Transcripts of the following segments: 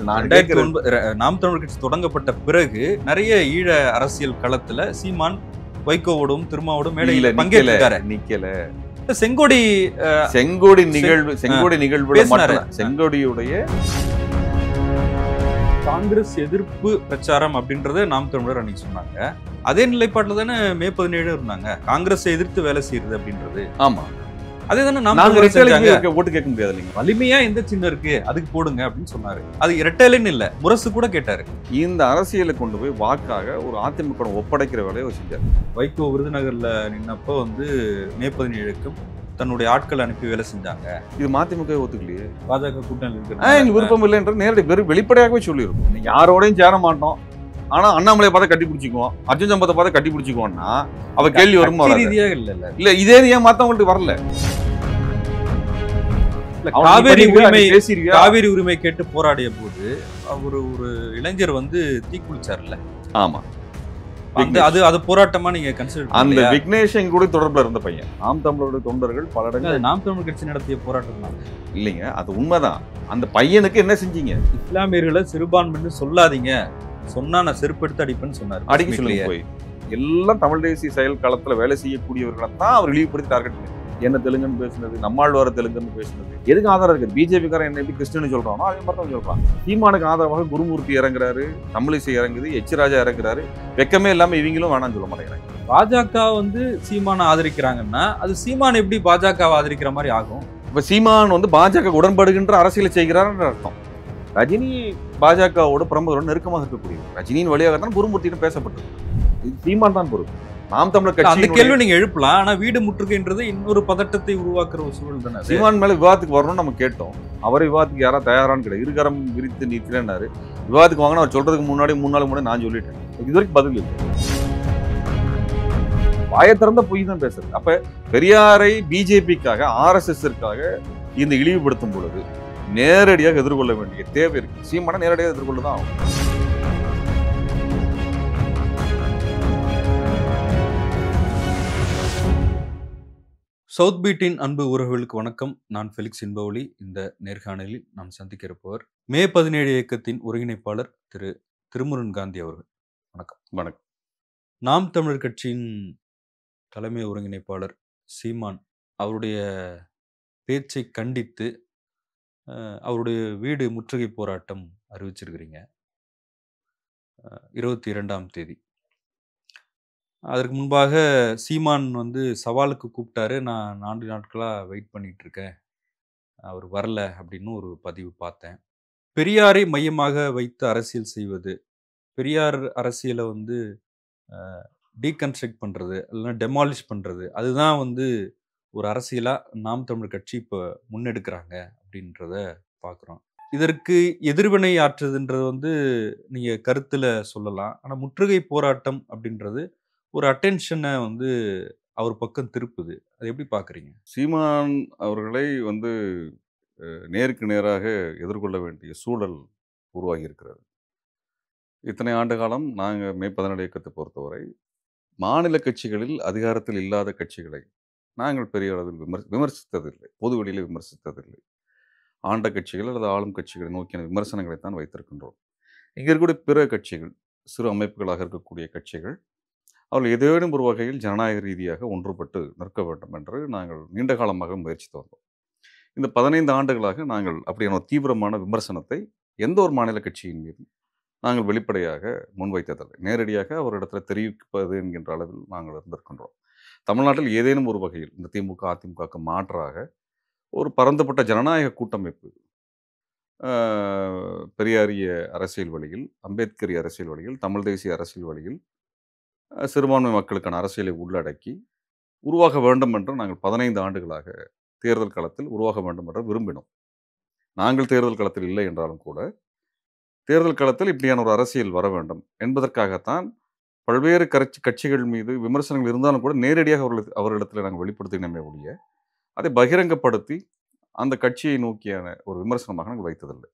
நான் 2009 நாம் தமிழர் கட்சி தொடங்கப்பட்ட பிறகு நிறைய ஈழ அரசியல் களத்துல சீமான் வைகோவோடும் திருமாவோடும் மேடையில பங்கேற்றாரு. நிக்கல. செங்கோடி நிகழ்வு செங்கோடியுடைய காங்கிரஸ் எதிர்ப்பு பிரச்சாரம் அப்படின்றத நாம் தமிழர் அன்னைக்கு சொன்னாங்க. அதே நிலைப்பாட்டுல தானே மே 17 இருந்தாங்க. காங்கிரஸை எதிர்த்து வேலை செய்யறது அப்படின்றது. ஆமா, அதே தானே நாம் ஓட்டு கேட்க முடியாது இல்லைங்க. வலிமையா எந்த சின்னம் இருக்கு அதுக்கு போடுங்க அப்படின்னு சொன்னாரு. அது இரட்டையிலன்னு இல்ல, முரசு கூட கேட்டாரு. இந்த அரசியலை கொண்டு போய் வாக்காக ஒரு அதிமுக ஒப்படைக்கிற வேலையை செஞ்சாரு. வைகோ விருதுநகர்ல நின்னப்போ மே 17க்கும் தன்னுடைய ஆட்கள் அனுப்பி வேலை செஞ்சாங்க. இது மதிமுக ஒத்துக்கலையே. பாஜக கூட்டணி எங்களுக்கு விருப்பம் இல்லைன்ற நேரடி வெளிப்படையாகவே சொல்லியிருக்கோம். யாரோடையும் சேர மாட்டோம், ஆனா அண்ணாமலையை பார்த்தா கட்டி பிடிச்சிக்குவோம், அர்ஜுன் சம்பத்தை பார்த்தா கட்டி பிடிச்சிக்குவோம்னா அவ கேள்வி வருமா? ரீதியாக இல்ல இதே ஏன் மத்தவங்களுக்கு வரல? காவிரி உரிமை கேட்டு போராடிய போது ஒரு இளைஞர் தீக்குளிச்சார்ல. ஆமா, அது போராட்டமா நீங்க கன்சிடர்? அந்த விக்னேஷன் கூட தொடர்புல இருந்த பையன். நாம் தமிழருடைய தொண்டர்கள் பல இடங்கள் நாம் தமிழர் கட்சி நடத்திய போராட்டம் தான் இல்லைங்க. அது உண்மைதான். அந்த பையனுக்கு என்ன செஞ்சீங்க? இஸ்லாமியர்களை சிறுபான்மைன்னு சொல்லாதீங்க, சொன்னா நான் செருப்படுத்து அடிப்பேன்னு சொன்னார். அடிக்க சொல்லி போய் எல்லாம் தமிழ் தேசிய செயல் களத்துல வேலை செய்யக்கூடியவர்களை தான் அவர் இழிவுபடுத்தி டார்கெட் பண்ணி என்ன தெலுங்குன்னு பேசுனது, நம்மாழ்வார தெலுங்குன்னு பேசுனது எதுக்கு ஆதரவு இருக்குது? பிஜேபிக்காரன் என்ன எப்படி கிறிஸ்டின்னு சொல்றானோ அதே மாதிரி தான் சொல்றான். சீமானுக்கு ஆதரவாக குருமூர்த்தி இறங்குறாரு, தமிழிசை இறங்குது, எச் ராஜா இறங்குறாரு. வெக்கமே இல்லாம இவங்களும் வேணாம்னு சொல்ல மாட்டேங்கிறாங்க. பாஜக சீமானை ஆதரிக்கிறாங்கன்னா அது சீமான் எப்படி பாஜக ஆதரிக்கிற மாதிரி ஆகும்? இப்ப சீமான் பாஜக உடன்படுகின்ற அரசியலை செய்கிறார்ன்ற அர்த்தம். ரஜினி பாஜகவோட பிரமுகரோடு நெருக்கமாக இருக்கக்கூடிய ரஜினியின் வழியாக தான் குருமூர்த்தின்னு பேசப்பட்டது. சீமான் தான் பொறுப்பு. நாம் தமிழர் கட்சி அந்த கேள்வி நீங்க எழுப்பலாம். ஆனா வீடு முற்றுகைன்றது இன்னொரு பதட்டத்தை உருவாக்குற ஒரு சூழல் தானே. சீமான் மேல விவாதத்துக்கு வரணும்னு நம்ம கேட்டோம். அவரை விவாதத்துக்கு யாரா தயாரான்னு கிடையாது. இருகரம் விரித்து நிற்கிறேன்னாரு. விவாதத்துக்கு வாங்கினா அவர் சொல்றதுக்கு முன்னாடி 3 நாளுக்கு முன்னாடி நான் சொல்லிட்டேன். இது வரைக்கும் பதில் இல்லை. வாயை திறந்த பொய் தான் பேசுறது. அப்ப பெரியாரை பிஜேபிக்காக RSSற்காக இந்த இழிவுபடுத்தும் பொழுது நேரடியாக எதிர்கொள்ள வேண்டிய தேவை இருக்கு. சீமானை நேரடியாக எதிர்கொள்ளதான் ஆகும். சவுத் பீட்டின் அன்பு உறவுகளுக்கு வணக்கம். நான் ஃபெலிக்ஸ் இன்பவொளி. இந்த நேர்காணலில் நாம் சந்திக்க இருப்பவர் மே 17 இயக்கத்தின் ஒருங்கிணைப்பாளர் திரு திருமுருகன் காந்தி அவர்கள். வணக்கம். வணக்கம். நாம் தமிழர் கட்சியின் தலைமை ஒருங்கிணைப்பாளர் சீமான் அவருடைய பேச்சை கண்டித்து அவருடைய வீடு முற்றுகை போராட்டம் அறிவிச்சிருக்கிறீங்க 22ஆம் தேதி. அதற்கு முன்பாக சீமான் சவாலுக்கு கூப்பிட்டாரு. நான் 4 நாட்களாக வெயிட் பண்ணிட்டு இருக்கேன், அவர் வரல அப்படின்னு ஒரு பதிவு பார்த்தேன். பெரியாரை மையமாக வைத்து அரசியல் செய்வது, பெரியார் அரசியலை டீகன்ஸ்ட்ரக்ட் பண்ணுறது இல்லைன்னா டெமாலிஷ் பண்ணுறது, அதுதான் ஒரு அரசியலாக நாம் தமிழர் கட்சி இப்போ முன்னெடுக்கிறாங்க அப்படின்றத பார்க்குறோம். இதற்கு எதிர்வினை ஆற்றுதுன்றது நீங்கள் கருத்தில் சொல்லலாம். ஆனால் முற்றுகை போராட்டம் அப்படின்றது ஒரு அட்டென்ஷனை அவர் பக்கம் திருப்புது. அதை எப்படி பார்க்குறீங்க? சீமான் அவர்களை நேருக்கு நேராக எதிர்கொள்ள வேண்டிய சூழல் உருவாகி இருக்கிறது. இத்தனை ஆண்டு காலம் நாங்கள் மே 17 இயக்கத்தை பொறுத்தவரை மாநில கட்சிகளில் அதிகாரத்தில் இல்லாத கட்சிகளை நாங்கள் பெரிய அளவில் விமர்சித்ததில்லை, பொது வெளியில் விமர்சித்ததில்லை. ஆண்ட கட்சிகள் அல்லது ஆளும் கட்சிகளை நோக்கின விமர்சனங்களை தான் வைத்திருக்கின்றோம். இங்கே இருக்கக்கூடிய பிற கட்சிகள், சிறு அமைப்புகளாக இருக்கக்கூடிய கட்சிகள், அவர்கள் ஏதேனும் ஒரு வகையில் ஜனநாயக ரீதியாக ஒன்றுபட்டு நிற்க வேண்டும் என்று நாங்கள் நீண்ட காலமாக முயற்சித்து வந்தோம். இந்த 15 ஆண்டுகளாக நாங்கள் அப்படியான தீவிரமான விமர்சனத்தை எந்த ஒரு மாநில கட்சியின் மீது நாங்கள் வெளிப்படையாக முன்வைத்ததில்லை. நேரடியாக அவரிடத்தில் தெரிவிப்பது என்கின்ற அளவில் நாங்கள் இருந்திருக்கின்றோம். தமிழ்நாட்டில் ஏதேனும் ஒரு வகையில் இந்த திமுக அதிமுகவுக்கு மாற்றாக ஒரு பரந்துபட்ட ஜனநாயக கூட்டமைப்பு பெரியாரிய அரசியல் வழியில், அம்பேத்கரிய அரசியல் வழியில், தமிழ் தேசிய அரசியல் வழியில் சிறுபான்மை மக்களுக்கான அரசியலை உள்ளடக்கி உருவாக வேண்டும் என்று நாங்கள் 15 ஆண்டுகளாக தேர்தல் களத்தில் உருவாக வேண்டும் என்று விரும்பினோம். நாங்கள் தேர்தல் களத்தில் இல்லை என்றாலும் கூட தேர்தல் களத்தில் இப்படியான ஒரு அரசியல் வர வேண்டும் என்பதற்காகத்தான் பல்வேறு கட்சிகள் மீது விமர்சனங்கள் இருந்தாலும் கூட நேரடியாக அவர்களிடத்தில் நாங்கள் வெளிப்படுத்தினோமே ஒழிய அதை பகிரங்கப்படுத்தி அந்த கட்சியை நோக்கியான ஒரு விமர்சனமாக நாங்கள் வைத்ததில்லை.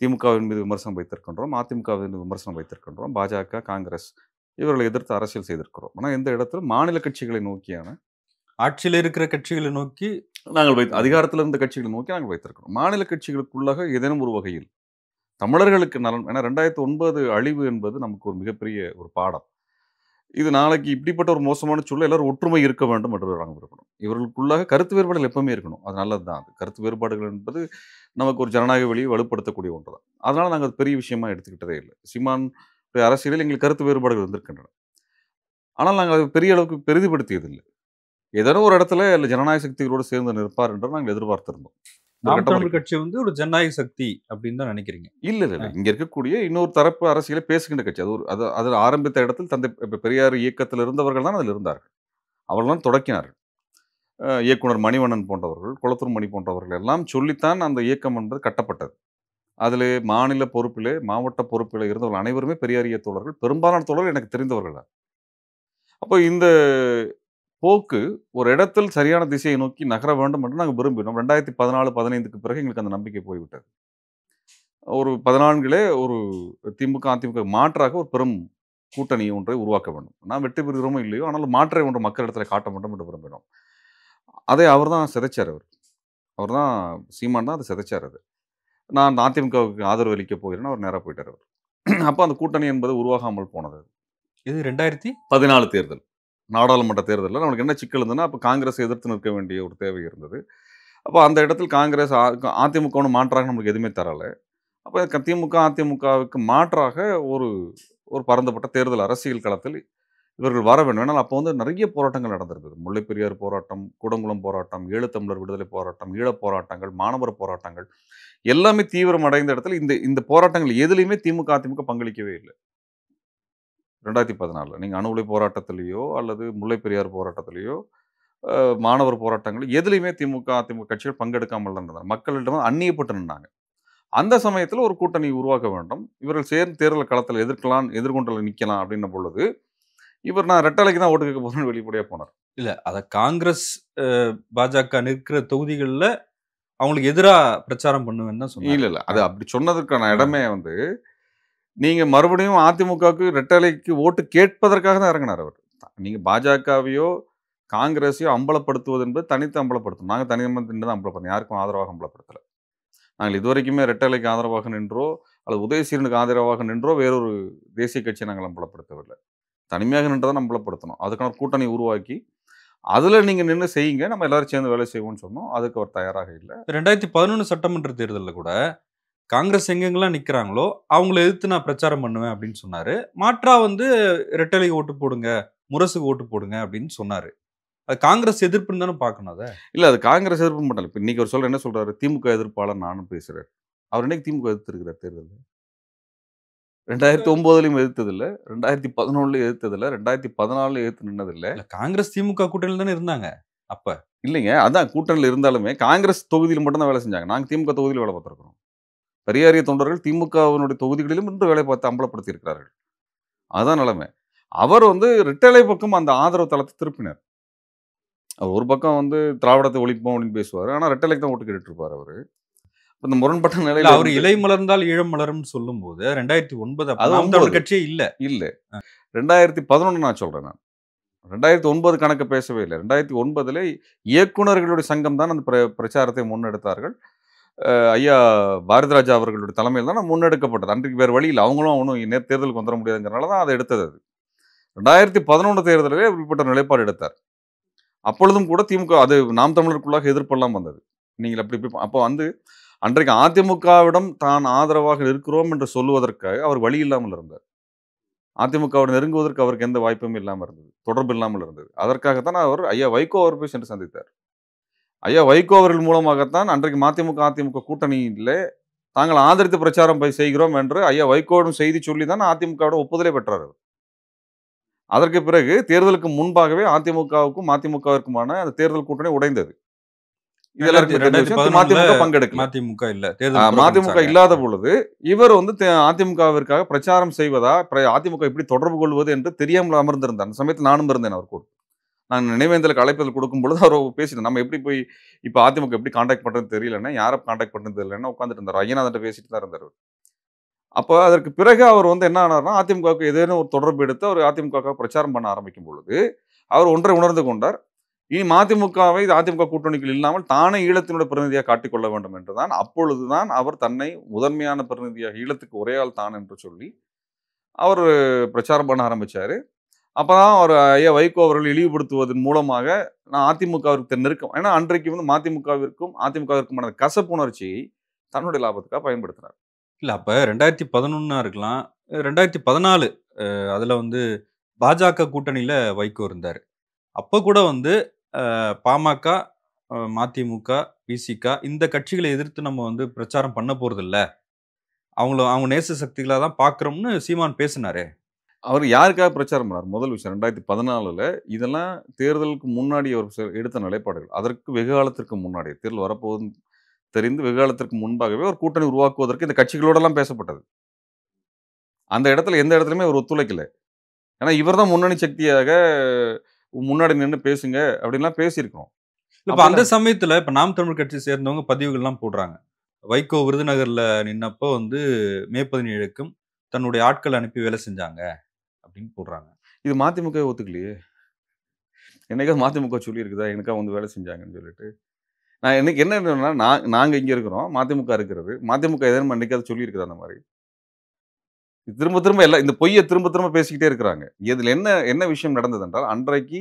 திமுகவின் மீது விமர்சனம் வைத்திருக்கின்றோம், அதிமுகவின் மீது விமர்சனம் வைத்திருக்கின்றோம், பாஜக, காங்கிரஸ் இவர்களை எதிர்த்து அரசியல் செய்திருக்கிறோம். ஆனால் எந்த இடத்திலும் மாநில கட்சிகளை நோக்கியான, ஆட்சியில் இருக்கிற கட்சிகளை நோக்கி நாங்கள் அதிகாரத்தில் இருந்த கட்சிகளை நோக்கி நாங்கள் வைத்திருக்கிறோம். மாநில கட்சிகளுக்குள்ளாக ஏதேனும் ஒரு வகையில் தமிழர்களுக்கு நலன். ஏன்னா 2009 அழிவு என்பது நமக்கு ஒரு மிகப்பெரிய ஒரு பாடம். இது நாளைக்கு இப்படிப்பட்ட ஒரு மோசமான சூழல் எல்லாரும் ஒற்றுமை இருக்க வேண்டும் என்று நாங்கள் விரும்பணும். இவர்களுக்குள்ளாக கருத்து வேறுபாடுகள் எப்பவுமே இருக்கணும். அது நல்லது தான். அது கருத்து வேறுபாடுகள் என்பது நமக்கு ஒரு ஜனநாயக வழியை வலுப்படுத்தக்கூடிய ஒன்று தான். அதனால நாங்க அது பெரிய விஷயமா எடுத்துக்கிட்டதே இல்ல. சீமான் அரசியலில் எங்களுக்கு கருத்து வேறுபாடுகள் இருந்திருக்கின்றன. ஆனால் நாங்க அதை பெரிய அளவுக்கு பெரிதுபடுத்தியதில்லை. ஏதேனும் ஒரு இடத்துல இல்ல ஜனநாயக சக்திகளோடு சேர்ந்து நிற்பார் என்று நாங்கள் எதிர்பார்த்திருந்தோம். ஒரு நாம் கட்டம் தமிழர் வரைக்கும். கட்சி வந்து ஒரு ஜனநாயக சக்தி அப்படின்னு தான் நினைக்கிறீங்க. இல்ல. இங்க இருக்கக்கூடிய இன்னொரு தரப்பு அரசியலை பேசுகின்ற கட்சி. அது ஒரு அது ஆரம்பித்த இடத்தில் தந்தை பெரியார் இயக்கத்தில் இருந்தவர்கள் தான் அதில் இருந்தார்கள். அவர்கள் தான் தொடக்கினார்கள். இயக்குனர் மணிவண்ணன் போன்றவர்கள், குளத்தூர் மணி போன்றவர்கள் எல்லாம் சொல்லித்தான் அந்த இயக்கம் என்பது கட்டப்பட்டது. அதிலே மாநில பொறுப்பிலே, மாவட்ட பொறுப்பிலே இருந்தவர்கள் அனைவருமே பெரியாரிய தோழர்கள். பெரும்பாலான தோழர்கள் எனக்கு தெரிந்தவர்கள் தான். அப்போ இந்த போக்கு ஒரு இடத்தில் சரியான திசையை நோக்கி நகர வேண்டும் என்று நாங்க விரும்பினோம். 2014, 15க்கு பிறகு எங்களுக்கு அந்த நம்பிக்கை போய்விட்டது. ஒரு 14லே ஒரு திமுக, அதிமுக மாற்றாக ஒரு பெரும் கூட்டணி ஒன்றை உருவாக்க வேண்டும். நாம் வெற்றி பெறுகிறோமோ இல்லையோ, ஆனாலும் மாற்றை ஒன்று மக்களிடத்திலே காட்ட வேண்டும் என்று விரும்பினோம். அதை அவர் தான் சிதைச்சாரு அவரு. அவர் தான் சீமான் தான் அத சிதைச்சாரு அது. நான் அதிமுகவுக்கு ஆதரவு அளிக்கப் போகிறேன்னு அவர் நேரா போயிட்டாரு அவரு. அப்ப அந்த கூட்டணி என்பது உருவாகாமல் போனது. இது 2000 14 தேர்தல். நாடாளுமன்ற தேர்தல்ல நம்மளுக்கு என்ன சிக்கல் இருந்ததுன்னா, அப்ப காங்கிரஸை எதிர்த்து நிற்க வேண்டிய ஒரு தேவை இருந்தது. அப்ப அந்த இடத்தில் காங்கிரஸ் அதிமுகவுன்னு மாற்றாக நம்மளுக்கு எதுவுமே தரல. அப்ப திமுக, அதிமுகவுக்கு மாற்றாக ஒரு ஒரு பரந்துபட்ட தேர்தல் அரசியல் களத்தில் இவர்கள் வர வேண்டும். ஏன்னா, அப்போ வந்து நிறைய போராட்டங்கள் நடந்திருந்தது. முல்லைப் பெரியாறு போராட்டம், கூடங்குளம் போராட்டம், ஈழத்தமிழர் விடுதலை போராட்டம், ஈழப் போராட்டங்கள், மாணவர் போராட்டங்கள் எல்லாமே தீவிரம் அடைந்த இடத்துல இந்த இந்த போராட்டங்கள் எதுலயுமே திமுக, அதிமுக பங்களிக்கவே இல்ல. 2014 நீங்க அணு உலை போராட்டத்திலயோ, அல்லது முல்லைப் பெரியாறு போராட்டத்திலயோ, அ மாணவர் போராட்டங்கள் எதுலயுமே திமுக, அதிமுக கட்சிகள் பங்கெடுக்காமல் தான் இருந்தாங்க. மக்களிடம் அந்நியப்பட்டு நின்னாங்க. அந்த சமயத்துல ஒரு கூட்டணி உருவாக்க வேண்டும். இவர்கள் சேர்ந்து தேர்தல் களத்துல எதிர்கொண்டு நிக்கலாம் அப்படின்ன பொழுது, இவர் நான் ரெட்டலைக்கு தான் ஓட்டு கேட்க போறேன்னு வெளிப்படையா போனார். இல்ல. அத காங்கிரஸ், அ பாஜக நிற்கிற தொகுதிகள்ல அவங்களுக்கு எதிரா பிரச்சாரம் பண்ணுவேன்னு தான் சொன்னாரு. இல்ல. அது அப்படி சொன்னதற்கான ஆ. இடமே வந்து, நீங்க மறுபடியும் அதிமுகவுக்கு ரெட்டலைக்கு ஓட்டு கேட்பதற்காக தான் இறங்குனாரு அவரு. நீங்க பாஜகவையோ, காங்கிரஸையோ அம்பலப்படுத்துவது என்பது தனித்து அம்பலப்படுத்தணும். நாங்க தனியா நின்னு தான் அம்பலப்படுத்தணும். யாருக்கும் ஆதரவாக அம்பலப்படுத்தல. நாங்கள் இதுவரைக்குமே ரெட்டலைக்கு ஆதரவாக நின்றோ, அல்லது உதயசீலனுக்கு ஆதரவாக நின்றோ, வேறொரு தேசிய கட்சியை நாங்கள் அம்பலப்படுத்தவில்லை. தனிமையாக நின்று தான் அம்பலப்படுத்தணும். அதுக்கான ஒரு கூட்டணி உருவாக்கி, அதுல நீங்க நின்னு செய்யுங்க. நம்ம எல்லாரும் சேர்ந்து வேலை செய்வோம்னு சொன்னோம். அதுக்கு அவர் தயாராக இல்ல. 2011 சட்டமன்ற தேர்தல்ல கூட காங்கிரஸ் எங்கெங்கெல்லாம் நிக்கிறாங்களோ, அவங்கள எதிர்த்து நான் பிரச்சாரம் பண்ணுவேன் அப்படின்னு சொன்னாரு. மாற்றா வந்து ரெட்டலைக்கு ஓட்டு போடுங்க, முரசுக்கு ஓட்டு போடுங்க அப்படின்னு சொன்னாரு. அது காங்கிரஸ் எதிர்ப்புன்னு தானே பார்க்கணும் அத. இல்ல அது காங்கிரஸ் எதிர்ப்பு மட்டும் இல்ல. இப்ப இன்னைக்கு அவர் என்ன சொல்றாரு? திமுக எதிர்ப்பாளர் நானும் பேசுறாரு. அவர் என்னைக்கு திமுக எதிர்த்திருக்கிறார் தேர்தல்ல? 2009லயும் எதிர்த்ததில்ல. 2011லயும் எதிர்த்ததில்ல. 2014ல எதிர்த்து நின்னதில்ல. இல்ல காங்கிரஸ், திமுக கூட்டணியில தானே இருந்தாங்க அப்ப. இல்லைங்க. அதான் கூட்டணியில இருந்தாலுமே, காங்கிரஸ் தொகுதியில மட்டும் தான் வேலை செஞ்சாங்க. நாங்க திமுக தொகுதியில வேலை பார்த்திருக்கிறோம். பெரியாரிய தொண்டர்கள் திமுகவினுடைய தொகுதிகளிலும் இன்று வேலை பார்த்து அம்பலப்படுத்தி இருக்கிறார்கள். அதான் நிலைமை. அவர் ரெட்டலை பக்கம் அந்த ஆதரவு தளத்தை திருப்பினார். அவர் ஒரு பக்கம் திராவிடத்தை ஒழிப்போம் அப்படின்னு பேசுவாரு. ஆனா ரெட்டலைக்கு தான் ஓட்டு கேட்டுட்டு இருப்பாரு அவரு. இந்த முரண்பட்ட இல்ல நிலையில அவரு இலை மலர்ந்தால் ஈழம் மலரும்னு சொல்லும்போது 2009 அப்ப அது நாம் 9 தமிழர் கட்சியே இல்ல. இல்ல. 2011 நான் சொல்றேன் நான். 2009 கணக்கு பேசவே இல்ல. 2009ல இயக்குனர்களுடைய சங்கம் தான் அந்த பிரச்சாரத்தை முன்னெடுத்தார்கள். ஐயா பாரதிராஜா அவர்களுடைய தலைமையில் தான் முன்னெடுக்கப்பட்டது. அன்றைக்கு வேற வழி இல்ல. அவங்களும் ஒண்ணும் தேர்தலுக்கு வந்துர முடியாதுங்கிறனால தான் அத எடுத்தது அது. 2011 தேர்தலிலே இப்படிப்பட்ட நிலைப்பாடு எடுத்தார். அப்பொழுதும் கூட திமுக அது நாம் தமிழருக்குள்ளாக எதிர்ப்பெல்லாம் வந்தது. நீங்கள் அப்படி இப்படி அப்போ அன்றைக்கு அதிமுகவிடம் தான் ஆதரவாக இருக்கிறோம் என்று சொல்லுவதற்காக அவர் வழி இல்லாமல் இருந்தார். அதிமுகவோடு நெருங்குவதற்கு அவருக்கு எந்த வாய்ப்பும் இல்லாம இருந்தது. தொடர்பு இல்லாமல் இருந்தது. அதற்காகத்தான் அவர் ஐயா வைகோ அவர் போய் சென்று சந்தித்தார். ஐயா வைகோ அவர்கள் மூலமாகத்தான் அன்றைக்கு மதிமுக, அதிமுக கூட்டணியிலே தாங்கள் ஆதரித்து பிரச்சாரம் செய்கிறோம் என்று ஐயா வைகோவிடம் செய்தி சொல்லி தான் அதிமுகவோட ஒப்புதலே பெற்றார் அவர். அதற்கு பிறகு தேர்தலுக்கு முன்பாகவே அதிமுகவுக்கும் மதிமுகவிற்குமான அந்த தேர்தல் கூட்டணி உடைந்தது. இது எல்லாருக்கும் தெரிந்த விஷயம். 2011ல மதிமுக பங்கெடுக்கல. மதிமுக இல்ல. தேர்தல் மதிமுக இல்லாத பொழுது இவர் அதிமுகவிற்காக பிரச்சாரம் செய்வதா, அதிமுக எப்படி தொடர்பு கொள்வது என்று தெரியாமல் அமர்ந்திருந்தார். அந்த சமயத்தில் நானும் இருந்தேன் அவர் கூட. நான் நினைவேந்தலுக்கு அழைப்பதல் கொடுக்கும் பொழுது அவர் பேசிட்டேன். நம்ம எப்படி போய் இப்ப அதிமுக எப்படி கான்டாக்ட் பண்றதுன்னு தெரியலன்னா, யாரை கான்டாக்ட் பண்றது தெரியலன்னா உட்கார்ந்துட்டு இருந்தார். ஐயனார்ட்ட பேசிட்டு தான் இருந்தார். அப்போ அதற்கு பிறகு அவர் என்ன ஆனார்னா, அதிமுகவுக்கு ஏதேனும் ஒரு தொடர்பு எடுத்து அவர் அதிமுகவுக்காக பிரச்சாரம் பண்ண ஆரம்பிக்கும் பொழுது, அவர் ஒன்றை உணர்ந்து கொண்டார். இனி மதிமுகவை அதிமுக கூட்டணிக்குள் இல்லாமல் தானே ஈழத்தினுடைய பிரதிநிதியாக காட்டிக்கொள்ள வேண்டும் என்றுதான் அப்பொழுதுதான் அவர் தன்னை முதன்மையான பிரதிநிதியாக ஈழத்துக்கு ஒரே ஆள் தான் என்று சொல்லி அவர் பிரச்சாரம் பண்ண ஆரம்பிச்சாரு. அப்பதான் அவர் ஐயா வைகோ அவர்கள் இழிவுபடுத்துவதன் மூலமாக நான் அதிமுகவிற்கு நெருக்கம், ஏன்னா அன்றைக்கு வந்து அதிமுகவிற்குமான கசப்புணர்ச்சியை தன்னுடைய லாபத்துக்காக பயன்படுத்தினார். இல்ல அப்ப 2011 இருக்கலாம், 2014 அதுல வந்து பாஜக கூட்டணியில வைகோ இருந்தாரு. அப்ப கூட வந்து பாமக, மதிமுக, விசிக இந்த கட்சிகளை எதிர்த்து நம்ம வந்து பிரச்சாரம் பண்ண போறது இல்ல, அவங்க நேச சக்திகளா தான் பாக்குறோம்னு சீமான் பேசினாரே. அவர் யாருக்காக பிரச்சாரம் பண்ணார்? முதல் விஷயம் 2014ல இதெல்லாம் தேர்தலுக்கு முன்னாடி அவர் எடுத்த நிலைப்பாடுகள். அதற்கு வெகு காலத்திற்கு முன்னாடி தேர்தல் வரப்போகுதுன்னு தெரிந்து வெகு காலத்திற்கு முன்பாகவே ஒரு கூட்டணி உருவாக்குவதற்கு இந்த கட்சிகளோடெல்லாம் பேசப்பட்டது. அந்த இடத்துல எந்த இடத்துலையுமே அவர் ஒத்துழைக்கல. ஏன்னா இவர் தான் முன்னணி சக்தியாக முன்னாடி நின்று பேசுங்க அப்படின்லாம் பேசியிருக்கோம். இப்ப அந்த சமயத்துல இப்ப நாம் தமிழ் கட்சி சேர்ந்தவங்க பதிவுகள்லாம் போடுறாங்க. வைகோ விருதுநகர்ல நின்னப்போ வந்து மே 17க்கும் தன்னுடைய ஆட்கள் அனுப்பி வேலை செஞ்சாங்க அப்படின்னு போடுறாங்க. இது மதிமுக ஒத்துக்கலையே. என்னைக்காவது மதிமுக சொல்லியிருக்குதா எனக்கா வந்து வேலை செஞ்சாங்கன்னு சொல்லிட்டு? நான் எனக்கு என்னன்னா நாங்க இங்க இருக்கிறோம், மதிமுக இருக்கிறது. மதிமுக எதனா என்னைக்காவது சொல்லியிருக்குதா அந்த மாதிரி? திரும்ப திரும்ப எல்லாம் இந்த பொய்யை திரும்ப திரும்ப பேசிக்கிட்டே இருக்கிறாங்க. இதுல என்ன விஷயம் நடந்தது என்றால், அன்றைக்கு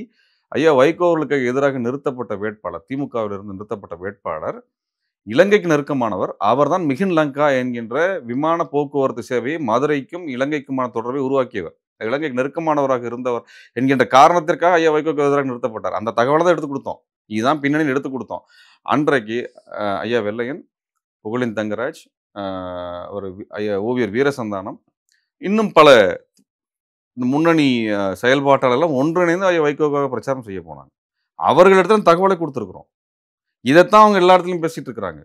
ஐயா வைகோ அவர்களுக்கு எதிராக நிறுத்தப்பட்ட வேட்பாளர், திமுகவிலிருந்து நிறுத்தப்பட்ட வேட்பாளர் இலங்கைக்கு நெருக்கமானவர். அவர்தான் மிகின் லங்கா என்கின்ற விமான போக்குவரத்து சேவையை மதுரைக்கும் இலங்கைக்குமான தொடர்பை உருவாக்கியவர். இலங்கைக்கு நெருக்கமானவராக இருந்தவர் என்கின்ற காரணத்திற்காக ஐயா வைகோக்கு எதிராக நிறுத்தப்பட்டார். அந்த தகவலை தான் எடுத்து கொடுத்தோம். இதுதான் பின்னணியில் எடுத்து கொடுத்தோம். அன்றைக்கு ஐயா வெள்ளையன், புகழின் தங்கராஜ், ஒரு ஐயா ஓவியர் வீரசந்தானம், இன்னும் பல இந்த முன்னணி செயல்பாட்டாளர்கள் ஒன்றிணைந்து ஐயா வைகோக்காக பிரச்சாரம் செய்ய போனாங்க. அவர்களிடத்துல தகவலை கொடுத்துருக்குறோம். இதைத்தான் அவங்க எல்லா இடத்துலையும் பேசிட்டு இருக்கிறாங்க.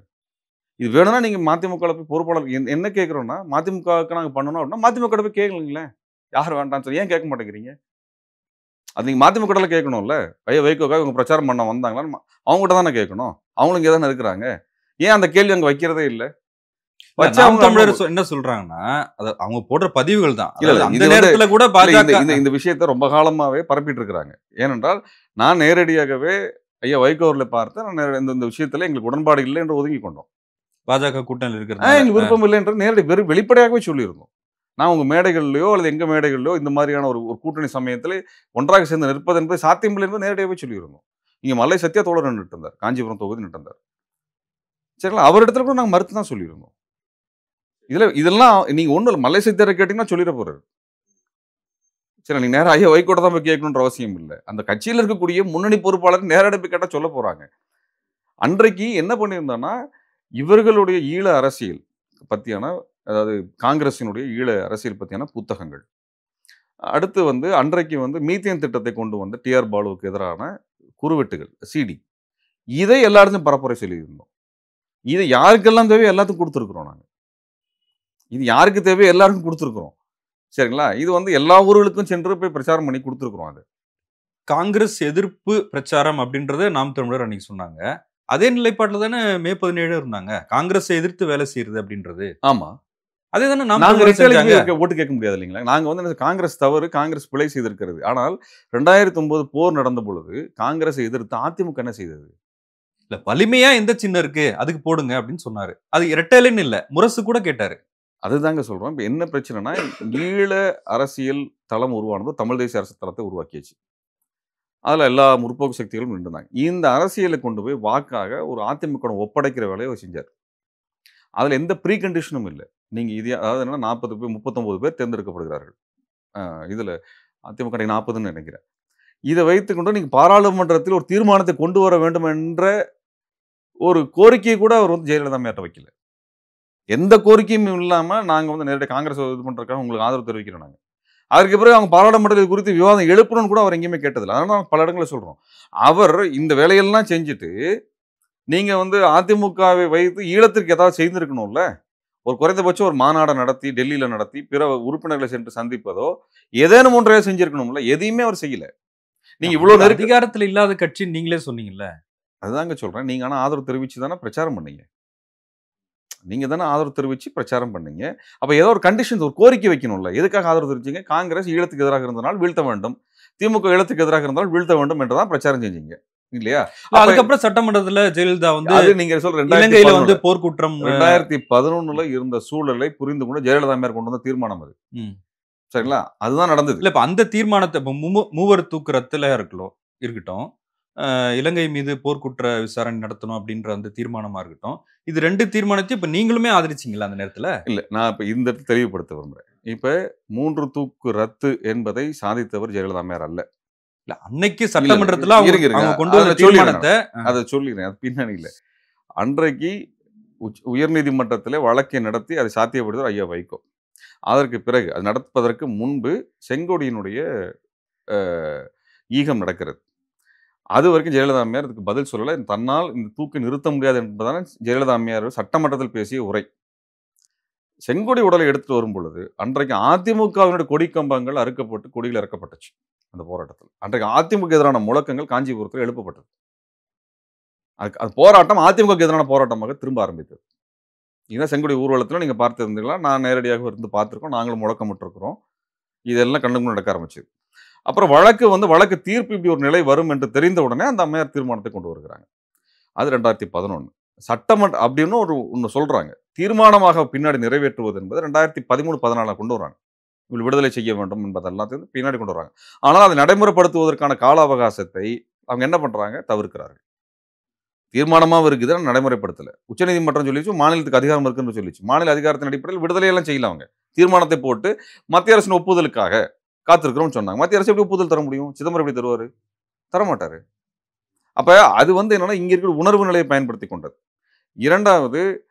இது வேணும்னா நீங்க மதிமுகவில் போய் பொறுப்பாளர் என்ன கேட்குறோம்னா, மதிமுகவுக்கு நாங்கள் பண்ணணும் அப்படின்னா மதிமுக போய் கேட்கலீங்களேன். யார் வேண்டாம்னு சொல்லி ஏன் கேட்க மாட்டேங்கிறீங்க? அது நீங்கள் மதிமுக கேட்கணும்ல. ஐயா வைகோக்காக இவங்க பிரச்சாரம் பண்ண வந்தாங்களான்னு அவங்ககிட்ட தானே கேட்கணும். அவங்களும் இங்கே தானே இருக்கிறாங்க. ஏன் அந்த கேள்வி அங்கே வைக்கிறதே இல்லை? நாம் தமிழர் என்ன சொல்றாங்கன்னா, அவங்க போடுற பதிவுகள் தான். அந்த நேரத்துல கூட பாஜக இந்த விஷயத்தை ரொம்ப காலமாவே பரப்பிட்டு இருக்கிறாங்க. ஏனென்றால் நான் நேரடியாகவே ஐயா வைகோ அவர்களை பார்த்து நான் இந்த விஷயத்துல எங்களுக்கு உடன்பாடு இல்லை என்று ஒதுங்கி கொண்டோம். பாஜக கூட்டணியில் இருக்கிறது எங்களுக்கு விருப்பம் இல்லை என்று நேரடி வெளிப்படையாகவே சொல்லியிருந்தோம். நான் உங்க மேடைகள்லையோ அல்லது எங்க மேடைகள்லையோ இந்த மாதிரியான ஒரு கூட்டணி சமயத்தில் ஒன்றாக சேர்ந்து நிற்பது என்பது சாத்தியமில்லை என்பது நேரடியாகவே சொல்லியிருந்தோம். இங்க மல்லை சத்யா தோழர் நின்று இருந்தார், காஞ்சிபுரம் தொகுதி நின்று இருந்தார். சரிங்களா, அவரிடத்துல கூட நாங்கள் மறுத்து தான் சொல்லியிருந்தோம். இதெல்லாம் நீங்க ஒண்ணு இல்லை, மல்லை சத்யாரை கேட்டீங்கன்னா சொல்லிட போறாரு. சரி, நீங்க நேரம் ஐயா வைகோட தான் போய் கேட்கணுன்ற அவசியம் இல்லை. அந்த கட்சியில் இருக்கக்கூடிய முன்னணி பொறுப்பாளர் நேரடி போய் கேட்டால் சொல்ல போறாங்க. அன்றைக்கு என்ன பண்ணியிருந்தோம்னா, இவர்களுடைய ஈழ அரசியல் பத்தியான, அதாவது காங்கிரசினுடைய ஈழ அரசியல் பத்தியான புத்தகங்கள், அடுத்து வந்து அன்றைக்கு வந்து மீத்தேன் திட்டத்தை கொண்டு வந்த டிஆர் பாலுவுக்கு எதிரான குறுவெட்டுகள், சிடி, இதை எல்லா இடத்துலையும் பரப்புரை சொல்லியிருந்தோம். இது யாருக்கெல்லாம் தேவையோ எல்லாத்துக்கும் கொடுத்துருக்குறோம். நாங்கள் இது யாருக்கு தேவையோ எல்லாருக்கும் கொடுத்துருக்குறோம். சரிங்களா, இது வந்து எல்லா ஊர்களுக்கும் சென்று போய் பிரச்சாரம் பண்ணி கொடுத்துருக்குறோம். அது காங்கிரஸ் எதிர்ப்பு பிரச்சாரம் அப்படின்றத நாம் தமிழர் அன்னைக்கு சொன்னாங்க. அதே நிலைப்பாட்டில் தானே மே 17 இருந்தாங்க. காங்கிரஸை எதிர்த்து வேலை செய்யறது அப்படின்றது. ஆமா, அதே தானே ஓட்டு கேட்க முடியாது இல்லைங்களா? நாங்க வந்து காங்கிரஸ் தவறு, காங்கிரஸ் பிழை செய்திருக்கிறது. ஆனால் 2009 போர் நடந்த பொழுது காங்கிரஸை எதிர்த்து அதிமுக என்ன செய்தது? இல்ல, வலிமையா எந்த சின்னம் இருக்கு அதுக்கு போடுங்க அப்படின்னு சொன்னாரு. அது இரட்டையிலன்னு இல்ல, முரசு கூட கேட்டாரு. அதுதாங்க சொல்றோம். இப்ப என்ன பிரச்சனைனா, ஈழ அரசியல் தளம் உருவானது தமிழ் தேசிய அரசு தளத்தை உருவாக்கியாச்சு. அதுல எல்லா முற்போக்கு சக்திகளும் நின்றுனாங்க. இந்த அரசியலை கொண்டு போய் வாக்காக ஒரு அதிமுக ஒப்படைக்கிற வேலையை அவர் செஞ்சார். அதுல எந்த ப்ரீ கண்டிஷனும் இல்லை. நீங்க இது அதாவது என்ன, 40 பேர் 39 பேர் தேர்ந்தெடுக்கப்படுகிறார்கள். இதுல அதிமுக 40ன்னு நினைக்கிறேன். இதை வைத்துக்கொண்டு நீங்க பாராளுமன்றத்தில் ஒரு தீர்மானத்தை கொண்டு வர வேண்டும் என்ற ஒரு கோரிக்கையை கூட அவர் வந்து ஜெயலலிதா மேட்ட வைக்கல. எந்த கோரிக்கையும் இல்லாம நாங்க வந்து நேரடியாக காங்கிரஸ் இது பண்றதுக்காக உங்களுக்கு ஆதரவு தெரிவிக்கிறோம். நாங்க அதற்கு பிறகு அவங்க பாராளுமன்றத்தில் குறித்து விவாதம் எழுப்பணும்னு கூட அவர் எங்கேயுமே கேட்டதில்லை. அதனால பல இடங்களில் சொல்றோம். அவர் இந்த வேலையெல்லாம் செஞ்சுட்டு நீங்க வந்து அதிமுகவை வைத்து ஈழத்திற்கு ஏதாவது செய்திருக்கணும்ல. ஒரு குறைந்தபட்சம் ஒரு மாநாடை நடத்தி டெல்லியில நடத்தி பிற உறுப்பினர்களை சென்று சந்திப்பதோ ஏதேனும் ஒன்றையோ செஞ்சிருக்கணும்ல. எதையுமே அவர் செய்யல. நீங்க இவ்வளவு அதிகாரத்தில் இல்லாத கட்சி நீங்களே சொன்னீங்கல்ல. அதுதாங்க சொல்றேன். நீங்க ஆனா ஆதரவு தெரிவிச்சு தானே பிரச்சாரம் பண்ணீங்க. நீங்க தானே ஆதரவு தெரிவிச்சு பிரச்சாரம் பண்ணீங்க. அப்ப ஏதோ ஒரு கண்டிஷன், ஒரு கோரிக்கை வைக்கணும்ல. எதுக்காக ஆதரவு தெரிவிச்சீங்க? காங்கிரஸ் ஈழத்துக்கு எதிராக இருந்தனால் வீழ்த்த வேண்டும், திமுக ஈழத்துக்கு எதிராக இருந்தால் வீழ்த்த வேண்டும் என்றுதான் பிரச்சாரம் செஞ்சீங்க. இல்லையா? இல்ல, அப்ப அதுக்கப்புறம் சட்டமன்றத்துல ஜெயலலிதா வந்து அது நீங்க சொல்ற இலங்கையில வந்து 2011 போர்க்குற்றம் 2011ல இருந்த சூழலை புரிந்து கொண்டு ஜெயலலிதா அம்மையார் கொண்டு வந்த தீர்மானம் அது. ம். சரிங்களா? அதுதான் நடந்தது. இல்ல இப்ப அந்த தீர்மானத்த இப்ப மூவர் தூக்கு ரத்துல இருக்கட்டும். இலங்கை மீது போர்க்குற்ற விசாரணை நடத்தணும் அப்படின்ற அந்த தீர்மானமா இருக்கட்டும். இது 2 தீர்மானத்தையும் இப்ப நீங்களுமே ஆதரிச்சீங்களா அந்த நேரத்துல? இல்ல. நான் இப்ப இந்த இடத்துல தெளிவுபடுத்த விரும்புறேன். இப்ப 3 தூக்கு ரத்து என்பதை சாதித்தவர் ஜெயலலிதா அம்மையார் அல்ல. இல்ல அன்னைக்கு இல்ல, இல்ல. சட்டமன்றத்துல அவங்க இருங்க, இருங்க. அவங்க கொண்டு அத வந்த சொல்லிர்றேன் தீர்மானத்த நானு. அத சொல்லிர்றேன். அது பின்னணியில. அன்றைக்கு உயர்நீதிமன்றத்திலே வழக்கை நடத்தி அதை சாத்தியப்படுத்தியவர் ஐயா வைகோ. அதற்கு பிறகு அது நடப்பதற்கு முன்பு செங்கோடியினுடைய அ ஈகம் நடக்கிறது. அதுவரைக்கும் ஜெயலலிதா அம்மையார் இதுக்கு பதில் சொல்லல. தன்னால் இந்த தூக்கை நிறுத்த முடியாது என்பதுதான் ஜெயலலிதா அம்மையார் சட்டமன்றத்தில் பேசிய உரை. செங்கொடி உடலை எடுத்துட்டு வரும்பொழுது, அன்றைக்கு அதிமுகவினுடைய கொடி கம்பங்கள் அறுக்கப்பட்டு, கொடிகள் இறக்கப்பட்டுச்சு. அந்த போராட்டத்துல. அன்றைக்கு அதிமுக எதிரான முழக்கங்கள் காஞ்சிபுரத்துல எழுப்பப்பட்டது. அது போராட்டம் அதிமுகவுக்கு எதிரான போராட்டமாக திரும்ப ஆரம்பித்தது. இதுதான் செங்கொடி ஊர்வலத்துல நீங்க பார்த்திருந்தீங்களா? நான் நேரடியாக இருந்து பார்த்திருக்கோம். நாங்களும் முழக்கமிட்டிருக்கிறோம். இதெல்லாம் கண்ணுக்கு முன்னாடி நடக்க ஆரம்பிச்சது. அப்புறம் வழக்கு தீர்ப்பு இப்படி ஒரு நிலை வரும் என்று தெரிந்த உடனே அந்த அம்மையார் தீர்மானத்தை கொண்டு வருகிறாங்க. அது 2011. அப்படின்னு ஒண்ணு சொல்றாங்க. தீர்மானமாக பின்னாடி நிறைவேற்றுவது என்பது 2013, 14 கொண்டு வராங்க. இவள் விடுதலை செய்ய வேண்டும் என்பது எல்லாத்தையும் பின்னாடி கொண்டு வராங்க. ஆனால் அதை நடைமுறைப்படுத்துவதற்கான கால அவகாசத்தை அவங்க என்ன பண்றாங்க? தவிர்க்கிறார்கள். தீர்மானமாவும் இருக்குது. ஆனா நடைமுறைப்படுத்தல. உச்சநீதிமன்றம் சொல்லிச்சு, மாநிலத்துக்கு அதிகாரம் இருக்குன்னு சொல்லிச்சு. மாநில அதிகாரத்தின் அடிப்படையில் விடுதலையெல்லாம் செய்யல அவங்க. தீர்மானத்தை போட்டு மத்திய அரசின் ஒப்புதலுக்காக காத்திருக்கிறோம்னு சொன்னாங்க. மத்திய அரசு எப்படி ஒப்புதல் தர முடியும்? சிதம்பரம் எப்படி தருவாரு? தரமாட்டாரு. அப்ப அது என்னன்னா, இங்க இருக்கிற உணர்வு நிலையை பயன்படுத்திக் கொண்டது. 2வது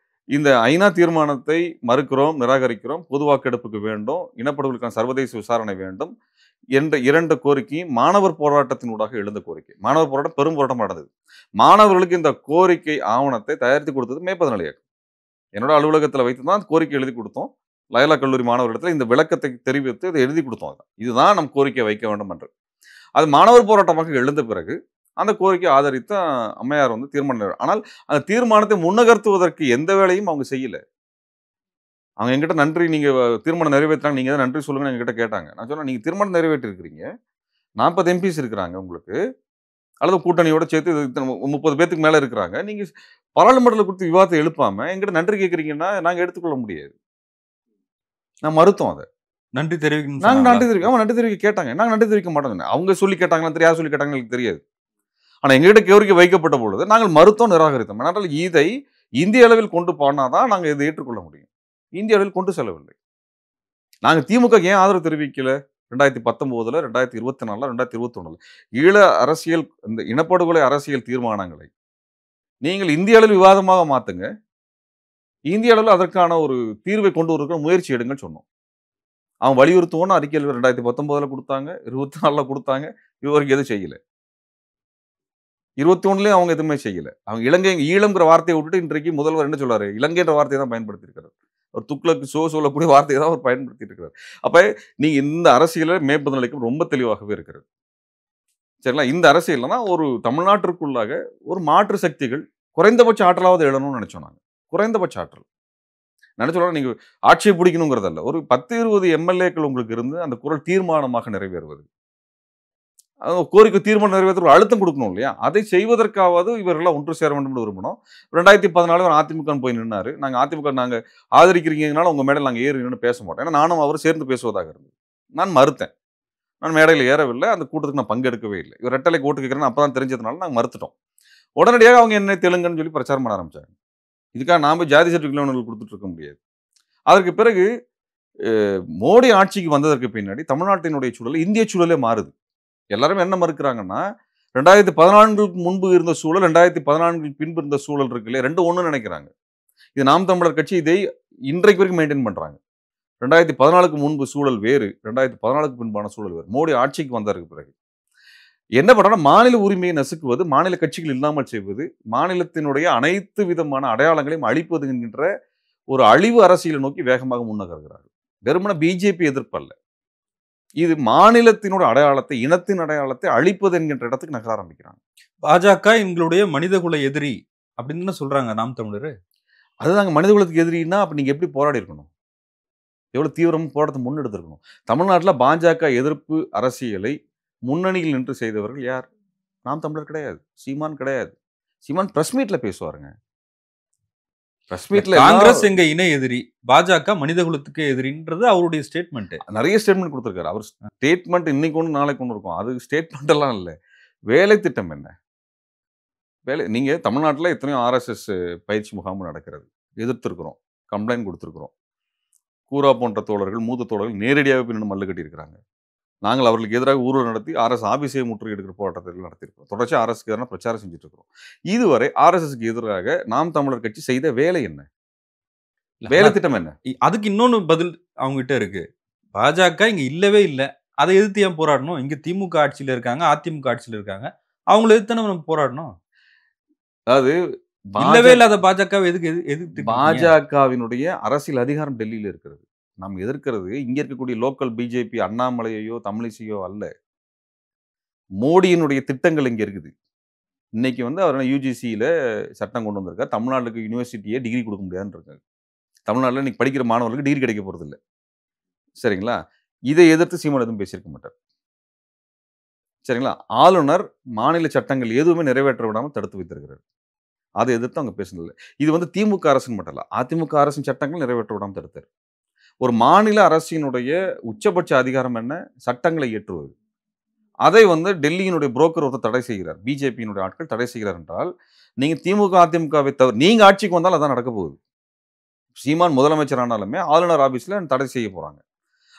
இந்த ஐநா தீர்மானத்தை மறுக்கிறோம், நிராகரிக்கிறோம். பொது வாக்கெடுப்புக்கு வேண்டும். இனப்படுகொலைக்கான சர்வதேச விசாரணை வேண்டும் என்ற 2 கோரிக்கையும் மாணவர் போராட்டத்தினூடாக எழுந்த கோரிக்கை. மாணவர் போராட்டம் பெரும் போராட்டமா நடந்தது. மாணவர்களுக்கு இந்த கோரிக்கை ஆவணத்தை தயாரித்து கொடுத்தது மே 17 இயக்கம். என்னோட அலுவலகத்துல வைத்து தான் கோரிக்கை எழுதி கொடுத்தோம். லயோலா கல்லூரி மாணவர்களிடத்துல இந்த விளக்கத்தை தெரிவித்து இதை எழுதி கொடுத்தோம். இதுதான் நம் கோரிக்கை வைக்க வேண்டும் என்று. அது மாணவர் போராட்டமாக எழுந்த பிறகு அந்த கோரிக்கையை ஆதரித்து அம்மையார் தீர்மானம் ஆனால் அந்த தீர்மானத்தை முன்னகர்த்துவதற்கு எந்த வேலையும் அவங்க செய்யல. அவங்க என்கிட்ட நன்றி நீங்க தீர்மானம் நிறைவேற்றினாங்க. நீங்க தான் நன்றி சொல்லுங்கன்னு என்கிட்ட கேட்டாங்க. நான் சொன்னேன், நீங்க தீர்மானம் நிறைவேற்றி இருக்கிறீங்க. 40 எம்பிஸ் இருக்கிறாங்க உங்களுக்கு. அல்லது கூட்டணியோட சேர்த்து 30 பேத்துக்கு மேல இருக்கிறாங்க. நீங்க பாராளுமன்றத்துல குறித்து விவாதத்தை எழுப்பாம என்கிட்ட நன்றி கேட்கிறீங்கன்னா நாங்க எடுத்துக்கொள்ள முடியாது. நான் மறுத்தோம் அத. நன்றி தெரிவிக்கணும்னு நாங்க சொன்னாங்களா? நன்றி தெரிவிக்க நன்றி தெரிவிக்க கேட்டாங்க. நாங்க நன்றி தெரிவிக்க மாட்டோம் சொன்னேன். அவங்க சொல்லி கேட்டாங்களா தெரியாது, யார் சொல்லி கேட்டாங்கன்னு எனக்கு தெரியாது. ஆனா எங்ககிட்ட கோரிக்கை வைக்கப்பட்ட பொழுது நாங்கள் மறுத்தோம், நிராகரித்தோம். ஆனால் இதை இந்திய அளவில் கொண்டு போனாதான் நாங்க இதை ஏற்றுக்கொள்ள முடியும். இந்திய அளவில் கொண்டு செல்லவில்லை. நாங்க திமுக ஏன் ஆதரவு தெரிவிக்கல? 2019, 2024, 2021 ஈழ அரசியல் இந்த இனப்படுகொலை அரசியல் தீர்மானங்களை நீங்கள் இந்திய அளவில் விவாதமாக மாத்துங்க. இந்திய அளவில் அதற்கான ஒரு தீர்வை கொண்டு வருவதற்கு முயற்சி எடுங்கன்னு சொன்னோம். அவங்க வலியுறுத்துவோம்னு அறிக்கையில் 2019ல குடுத்தாங்க, 24ல குடுத்தாங்க. இதுவரைக்கும் எதுவும் செய்யல. 21லயும் அவங்க எதுவுமே செய்யல. அவங்க ஈழம்ங்கிற வார்த்தையை விட்டுட்டு இன்றைக்கு முதல்வர் என்ன சொல்றாரு? இலங்கைன்ற வார்த்தையை தான் பயன்படுத்தி இருக்கிறார். ஒரு துக்ளக் சொல்லக்கூடிய வார்த்தையை தான் அவர் பயன்படுத்திட்டு இருக்கிறார். அப்ப நீங்க இந்த அரசியல மே 17 ரொம்ப தெளிவாகவே இருக்கிறது. சரிங்களா? இந்த அரசியல்னா ஒரு தமிழ்நாட்டிற்குள்ளாக ஒரு மாற்று சக்திகள் குறைந்தபட்ச ஆற்றலாவது எழணும்னு நினைச்சோம் நாங்க. குறைந்தபட்ச ஆற்றல். நினைச்சோம் நீங்க ஆட்சியை பிடிக்கணுங்கிறதல்ல. ஒரு 10, 20 எம்எல்ஏக்கள் உங்களுக்கு இருந்து அந்த குரல் தீர்மானமாக நிறைவேறுவது. கோரிக்கை தீர்மானம் நிறைவேற்ற ஒரு அழுத்தம் கொடுக்கணும் இல்லையா? அதை செய்வதற்காவது இவர்கள்லாம் ஒன்று சேர வேண்டும் என்று விரும்பினோம். 2014 அதிமுக போய் நின்னாரு. நாங்க ஆதரிக்கிறீங்கனால உங்க மேடையில நாங்க ஏறி நின்னு பேச மாட்டோம். ஏன்னா நானும் அவரும் சேர்ந்து பேசுவதாக இருந்தது. நான் மறுத்தேன். நான் மேடையில ஏறவில்லை. அந்த கூட்டத்துக்கு நான் பங்கெடுக்கவே இல்லை. இவர் ரெட்டலைக்கு ஓட்டு கேட்கிறேன்னு அப்பதான் தெரிஞ்சதுனால நாங்க மறுத்துட்டோம். உடனடியாக அவங்க என்ன தெலுங்குன்னு சொல்லி பிரச்சாரம் பண்ண ஆரம்பிச்சாங்க. இதுக்காக நாம ஜாதி சர்டிஃபிகேட் கொடுத்துட்டு இருக்க முடியாது. அதற்கு பிறகு மோடி ஆட்சிக்கு வந்ததற்கு பின்னாடி தமிழ்நாட்டினுடைய சூழல் இந்திய சூழலே மாறுது. எல்லாரும் என்ன மறுக்கிறாங்கன்னா 2014க்கு முன்பு இருந்த சூழல் 2014க்கு பின்பு இருந்த சூழல் இருக்கு இல்லையா, 2 ஒண்ணு நினைக்கிறாங்க. இது நாம் தமிழர் கட்சி இதை இன்றைக்கு வரைக்கும் மெயின்டைன் பண்றாங்க. 2014க்கு முன்பு சூழல் வேறு, 2014க்கு பின்பான சூழல் வேறு. மோடி ஆட்சிக்கு வந்ததற்கு பிறகு என்ன பண்றாங்கன்னா மாநில உரிமையை நசுக்குவது, மாநில கட்சிகள் இல்லாமல் செய்வது, மாநிலத்தினுடைய அனைத்து விதமான அடையாளங்களையும் அழிப்பது என்கின்ற ஒரு அழிவு அரசியலை நோக்கி வேகமாக முன்னகர்கிறார்கள். வெறுமன பிஜேபி எதிர்ப்பு அல்ல. இது மாநிலத்தினோட அடையாளத்தை, இனத்தின் அடையாளத்தை அழிப்பது என்கின்ற இடத்துக்கு நகர ஆரம்பிக்கிறாங்க. பாஜக எங்களுடைய மனிதகுல எதிரி அப்படின்னு சொல்றாங்க நாம் தமிழர். அதுதாங்க மனிதகுலத்துக்கு எதிரின்னா அப்ப நீங்க எப்படி போராடி இருக்கணும்? எவ்வளவு தீவிரமா போராட்டத்தை முன்னெடுத்திருக்கணும்? தமிழ்நாட்டில் பாஜக எதிர்ப்பு அரசியலை முன்னணியில் நின்று செய்தவர்கள் யார்? நாம் தமிழர் கிடையாது. சீமான் கிடையாது. சீமான் பிரஸ் மீட்ல பேசுவாருங்க. பிரஸ் மீட்ல காங்கிரஸ் எங்க இணை எதிரி, பாஜக மனித குலத்துக்கு எதிரின்றது அவருடைய ஸ்டேட்மெண்ட். நிறைய ஸ்டேட்மெண்ட் கொடுத்திருக்காரு. அவர் ஸ்டேட்மெண்ட் இன்னைக்கு ஒண்ணு நாளைக்கு ஒண்ணு இருக்கும். அது ஸ்டேட்மெண்ட் எல்லாம் இல்ல. வேலை திட்டம் என்ன? நீங்க தமிழ்நாட்டுல எத்தனையோ ஆர்எஸ்எஸ் பயிற்சி முகாம் நடக்கிறது. எதிர்த்திருக்கிறோம். கம்ப்ளைண்ட் கொடுத்திருக்கிறோம். கூரா போன்ற தோழர்கள், மூத்த தோழர்கள் நேரடியாக போய் நின்னு மல்லு கட்டியிருக்கிறாங்க. நாங்கள் அவர்களுக்கு எதிராக ஊர்வலம் நடத்தி ஆர்எஸ் ஆபீஸை முற்றுகையிடுகிற போராட்டத்தில் நடத்தியிருக்கிறோம். தொடர்ச்சியா ஆர்எஸ்க்கு எதிரான பிரச்சாரம் செஞ்சுட்டு இருக்கிறோம். இதுவரை ஆர்எஸ்எஸ்க்கு எதிராக நாம் தமிழர் கட்சி செய்த வேலை என்ன? வேலை திட்டம் என்ன? அதுக்கு இன்னொன்னு பதில் அவங்க கிட்ட இருக்கு. பாஜக இங்க இல்லவே இல்ல. அதை எதிர்த்து ஏன் போராடணும்? இங்க திமுக ஆட்சியில இருக்காங்க, அதிமுக ஆட்சியில இருக்காங்க. அவங்கள எதிர்த்து நம்ம போராடணும். அதாவது இல்லவே இல்லாத பாஜகவை எதுக்கு எதிர்த்து? பாஜகவினுடைய அரசியல் அதிகாரம் டெல்லியில இருக்கிறது. நாம் எதிர்க்கிறது இங்க இருக்கக்கூடிய லோக்கல் பிஜேபி அண்ணாமலையையோ தமிழிசையோ அல்ல. மோடியினுடைய திட்டங்கள் இங்க இருக்குது. இன்னைக்கு அவர் யுஜிசியில சட்டம் கொண்டு வந்திருக்கார். தமிழ்நாட்டுக்கு யூனிவர்சிட்டியே டிகிரி கொடுக்க முடியாதுன்னு இருக்காங்க. தமிழ்நாட்டில் இன்னைக்கு படிக்கிற மாணவர்களுக்கு டிகிரி கிடைக்க போறது இல்லை. சரிங்களா? இதை எதிர்த்து சீமான் எதுவும் பேசியிருக்க மாட்டார். சரிங்களா? ஆளுநர் மாநில சட்டங்கள் எதுவுமே நிறைவேற்ற விடாமல் தடுத்து வைத்திருக்கிறார். அதை எதிர்த்து அவங்க பேசினதில்லை. இது திமுக அரசுன்னு மட்டும் இல்ல. அதிமுக அரசின் சட்டங்கள் நிறைவேற்ற விடாமல் தடுத்தார். ஒரு மாநில அரசினுடைய உச்சபட்ச அதிகாரம் என்ன? சட்டங்களை இயற்றுவது. அதை டெல்லியினுடைய புரோக்கர் ஒருத்தர் தடை செய்கிறார். பிஜேபியினுடைய ஆட்கள் தடை செய்கிறார் என்றால், நீங்க திமுக, அதிமுகவை தவிர நீங்க ஆட்சிக்கு வந்தால் அதான் நடக்க போகுது. சீமான் முதலமைச்சர் ஆனாலுமே ஆளுநர் ஆபீஸ்ல தடை செய்ய போறாங்க.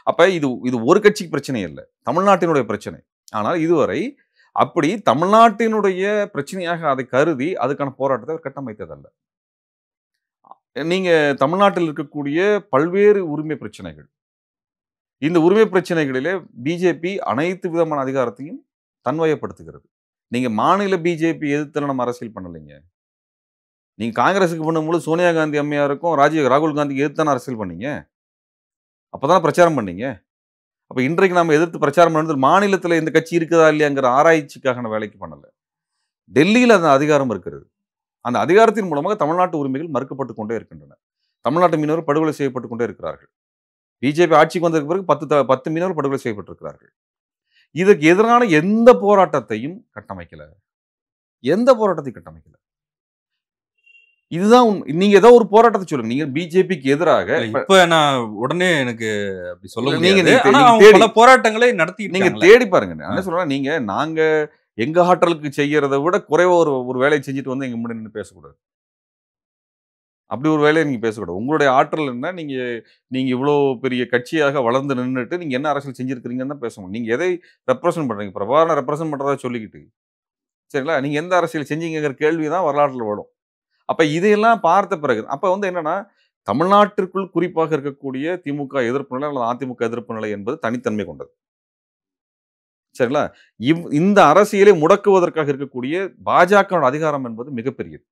அப்ப இது ஒரு கட்சிக்கு பிரச்சனை இல்லை. தமிழ்நாட்டினுடைய பிரச்சனை. ஆனால் இதுவரை அப்படி தமிழ்நாட்டினுடைய பிரச்சனையாக அதை கருதி அதுக்கான போராட்டத்தை அவர் கட்டமைத்ததல்ல. நீங்க தமிழ்நாட்டில் இருக்கக்கூடிய பல்வேறு உரிமை பிரச்சனைகள். இந்த உரிமை பிரச்சனைகளிலே பிஜேபி அனைத்து விதமான அதிகாரத்தையும் தன்வயப்படுத்துகிறது. நீங்க மாநில பிஜேபி எதிர்த்து நம்ம அரசியல் பண்ணலைங்க. நீங்க காங்கிரஸுக்கு பண்ணும்போது சோனியா காந்தி அம்மையாருக்கும் ராகுல் காந்திக்கு எதிர்த்தான அரசியல் பண்ணீங்க. அப்பதான் பிரச்சாரம் பண்ணீங்க. அப்ப இன்றைக்கு நாம எதிர்த்து பிரச்சாரம் பண்ணுறது மாநிலத்தில் இந்த கட்சி இருக்குதா இல்லையாங்கிற ஆராய்ச்சிக்காக வேலைக்கு பண்ணல. டெல்லியில் அந்த அதிகாரம் இருக்கிறது. அந்த அதிகாரத்தின் மூலமாக தமிழ்நாட்டு உரிமைகள் மறுக்கப்பட்டு கொண்டே இருக்கின்றன. தமிழ்நாட்டு மீனவர் படுகொலை செய்யப்பட்டு கொண்டே இருக்கிறார்கள். பிஜேபி ஆட்சிக்கு வந்ததுக்கு பிறகு 10 மீனவர் படுகொலை செய்யப்பட்டிருக்கிறார்கள். இதற்கு எதிரான எந்த போராட்டத்தையும் கட்டமைக்கல. எந்த போராட்டத்தையும் கட்டமைக்கல. இதுதான் நீங்க ஏதோ ஒரு போராட்டத்தை சொல்லுங்க. நீங்க பிஜேபிக்கு எதிராக இப்ப நான் உடனே எனக்கு அப்படி சொல்ல முடியாது. ஆனா பல போராட்டங்களை நடத்திட்டு நீங்க தேடி பாருங்க. நான் என்ன சொல்றேன், நாங்க எங்க ஆற்றலுக்கு செய்யறதை விட குறைவா ஒரு வேலையை செஞ்சுட்டு எங்க முன்னாடி நின்று பேசக்கூடாது. அப்படி ஒரு வேலையை நீங்க பேசக்கூடாது. உங்களுடைய ஆற்றல் என்ன? நீங்க இவ்வளோ பெரிய கட்சியாக வளர்ந்து நின்றுட்டு நீங்க என்ன அரசியல் செஞ்சிருக்கிறீங்கன்னு தான் பேசணும். நீங்க எதை ரெப்ரசன்ட் பண்றீங்க? பிரபாகரனை ரெப்ரசன்ட் பண்றதா சொல்லிக்கிட்டு, சரிங்களா? நீங்க எந்த அரசியல் செஞ்சீங்கிற கேள்விதான் வரலாற்றில் வரும். அப்ப இதையெல்லாம் பார்த்த பிறகு அப்ப என்னன்னா, தமிழ்நாட்டிற்குள் குறிப்பாக இருக்கக்கூடிய திமுக எதிர்ப்பு நிலை அல்லது அதிமுக எதிர்ப்பு நிலை என்பது தனித்தன்மை கொண்டது. சரிங்களா? இந்த அரசியலை முடக்குவதற்காக இருக்கக்கூடிய பாஜக அதிகாரம் என்பது மிகப்பெரியது.